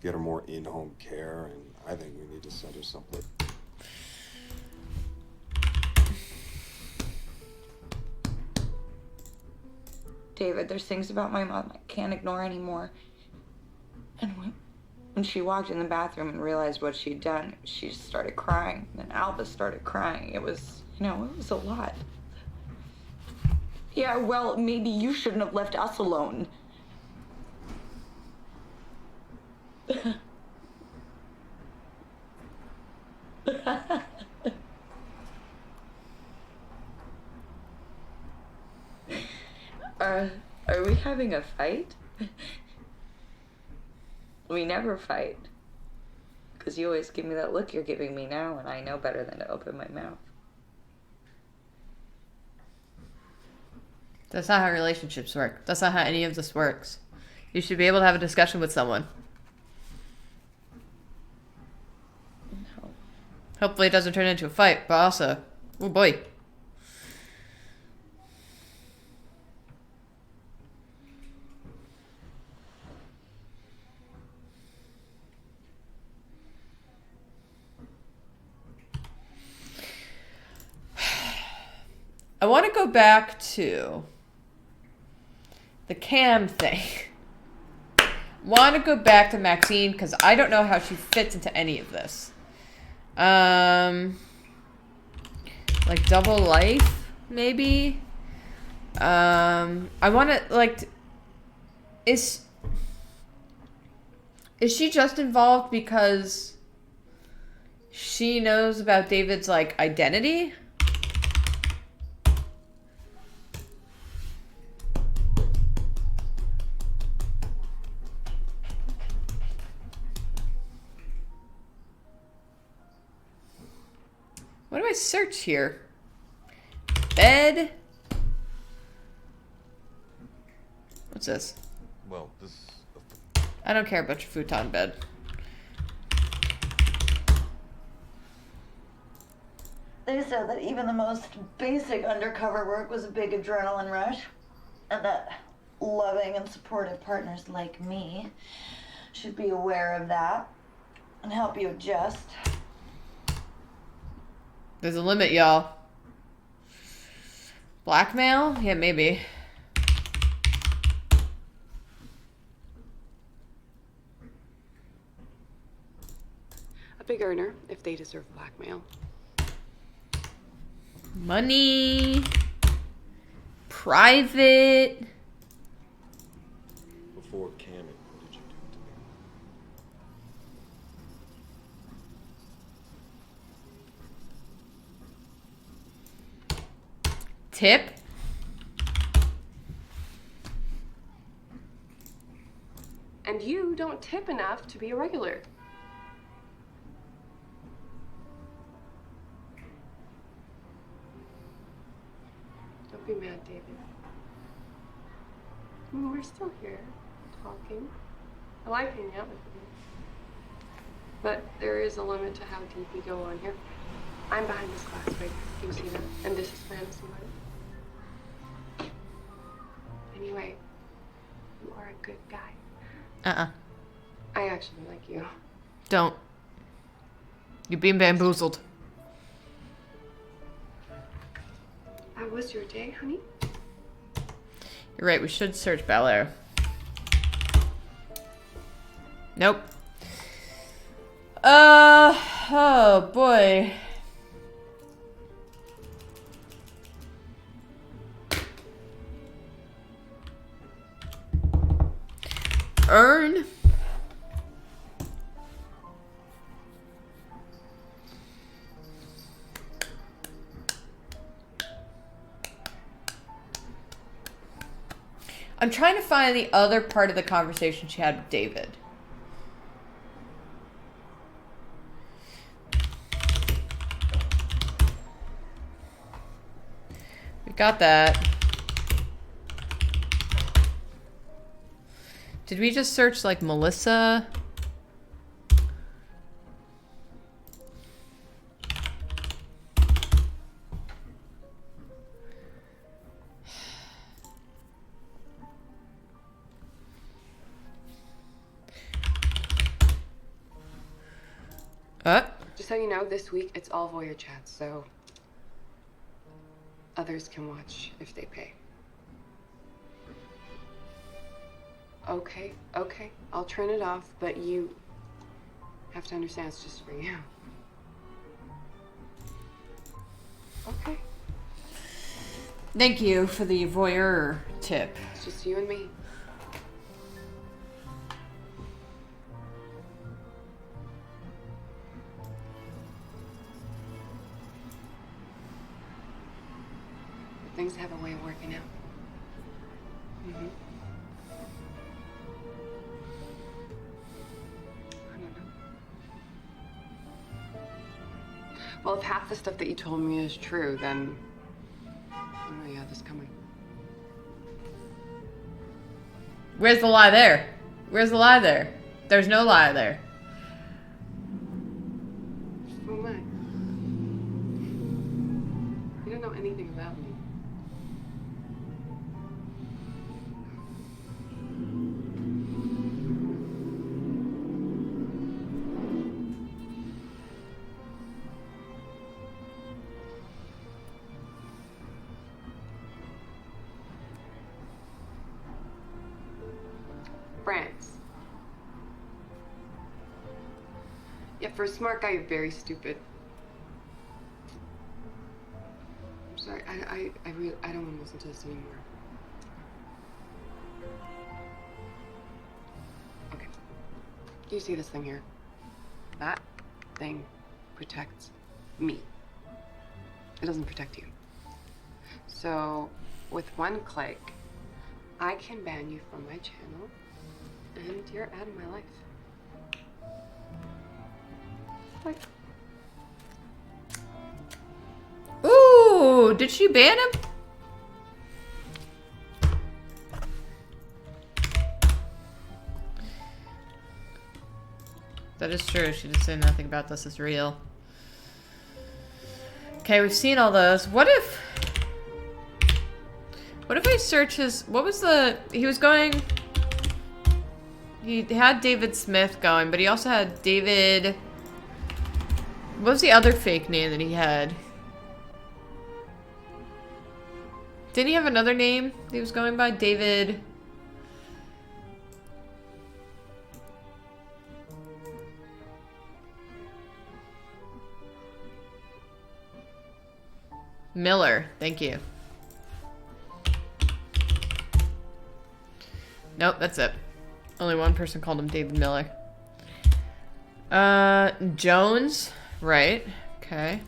get her more in-home care, and I think we need to send her someplace. David, there's things about my mom I can't ignore anymore. And when she walked in the bathroom and realized what she'd done, she just started crying. And then Albus started crying. It was, you know, it was a lot. Yeah, well, maybe you shouldn't have left us alone. Are we having a fight? We never fight. Because you always give me that look you're giving me now, and I know better than to open my mouth. That's not how relationships work. That's not how any of this works. You should be able to have a discussion with someone. No. Hopefully it doesn't turn into a fight, but also, oh boy. I want to go back to the cam thing. Want to go back to Maxine because I don't know how she fits into any of this. Like double life, maybe. I want to like. Is she just involved because she knows about David's like identity? What do I search here? Bed? What's this? Well, this. I don't care about your futon bed. They said that even the most basic undercover work was a big adrenaline rush, and that loving and supportive partners like me should be aware of that and help you adjust. There's a limit, y'all. Blackmail? Yeah, maybe. A big earner, if they deserve blackmail. Money. Private. Before Camming, what did you do to me? Tip. And you don't tip enough to be a regular. Don't be mad, David. I mean, we're still here, talking. I like hanging out with you. But there is a limit to how deep we go on here. I'm behind this glass right here. Can you see that? And this is fantasy land. Anyway, you are a good guy. I actually like you. Don't. You're being bamboozled. How was your day, honey? You're right, we should search Bel Air. Nope. Oh boy. Earn. I'm trying to find the other part of the conversation she had with David. We got that. Did we just search like Melissa? Just so you know, this week it's all voyeur chats, so others can watch if they pay. Okay, I'll turn it off, but you have to understand it's just for you. Okay. Thank you for the voyeur tip. It's just you and me. But things have a way of working out. Mm-hmm. I don't know. Well, if half the stuff that you told me is true, then I know you had this coming. Where's the lie there? Where's the lie there? There's no lie there. Who am I? You don't know anything about me. Yeah, for a smart guy, you're very stupid. I'm sorry, I really, I don't want to listen to this anymore. Okay. Do you see this thing here? That thing protects me. It doesn't protect you. So, with one click, I can ban you from my channel, and you're out of my life. Like, ooh, did she ban him? That is true. She did say nothing about this is real. Okay, we've seen all those. What if I search his... What was the... He was going... He had David Smith going, but he also had David... What was the other fake name that he had? Didn't he have another name he was going by? David... Miller. Thank you. Nope, that's it. Only one person called him David Miller. Jones. Right. Okay.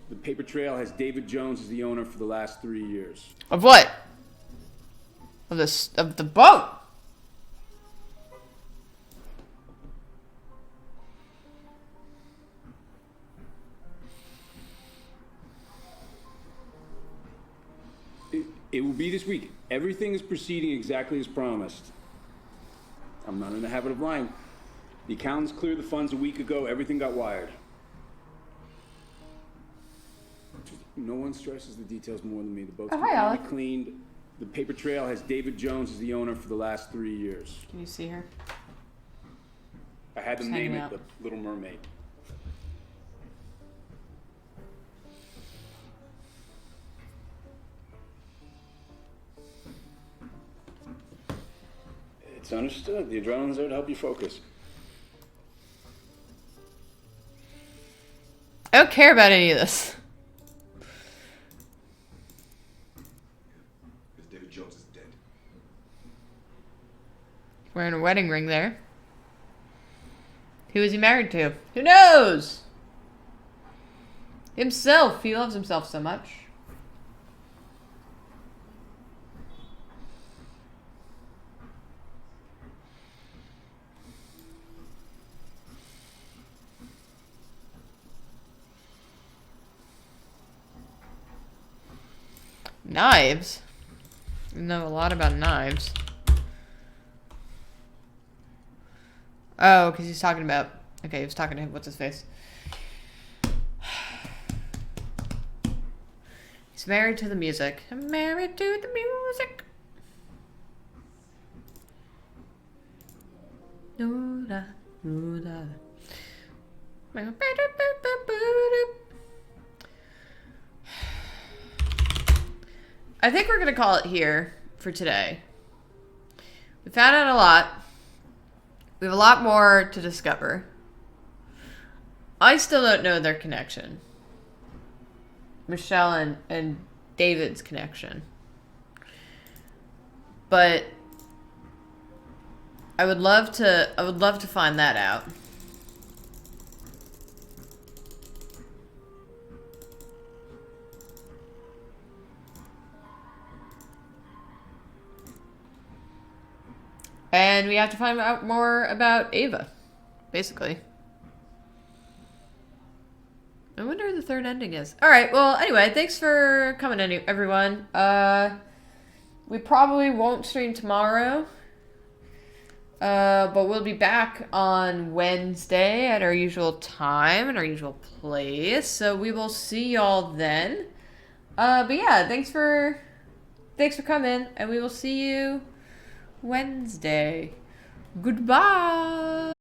The paper trail has David Jones as the owner for the last 3 years. Of what? Of the boat. It will be this week. Everything is proceeding exactly as promised. I'm not in the habit of lying. The accountants cleared the funds a week ago. Everything got wired. No one stresses the details more than me. The boat's completely cleaned. The paper trail has David Jones as the owner for the last 3 years. Can you see her? I had them name it the Little Mermaid. It's understood. The adrenaline's there to help you focus. I don't care about any of this. Because David Jones is dead. Wearing a wedding ring there. Who is he married to? Who knows? Himself. He loves himself so much. Knives? I know a lot about knives. Oh, because he's talking about... Okay, he was talking to him. What's his face? He's married to the music. I'm married to the music. I think we're going to call it here for today. We found out a lot. We have a lot more to discover. I still don't know their connection. Michelle and David's connection. But I would love to find that out. And we have to find out more about Ava, basically. I wonder what the third ending is. Alright, well, anyway, thanks for coming, everyone. We probably won't stream tomorrow. But we'll be back on Wednesday at our usual time and our usual place. So we will see y'all then. But yeah, thanks for coming, and we will see you Wednesday. Goodbye.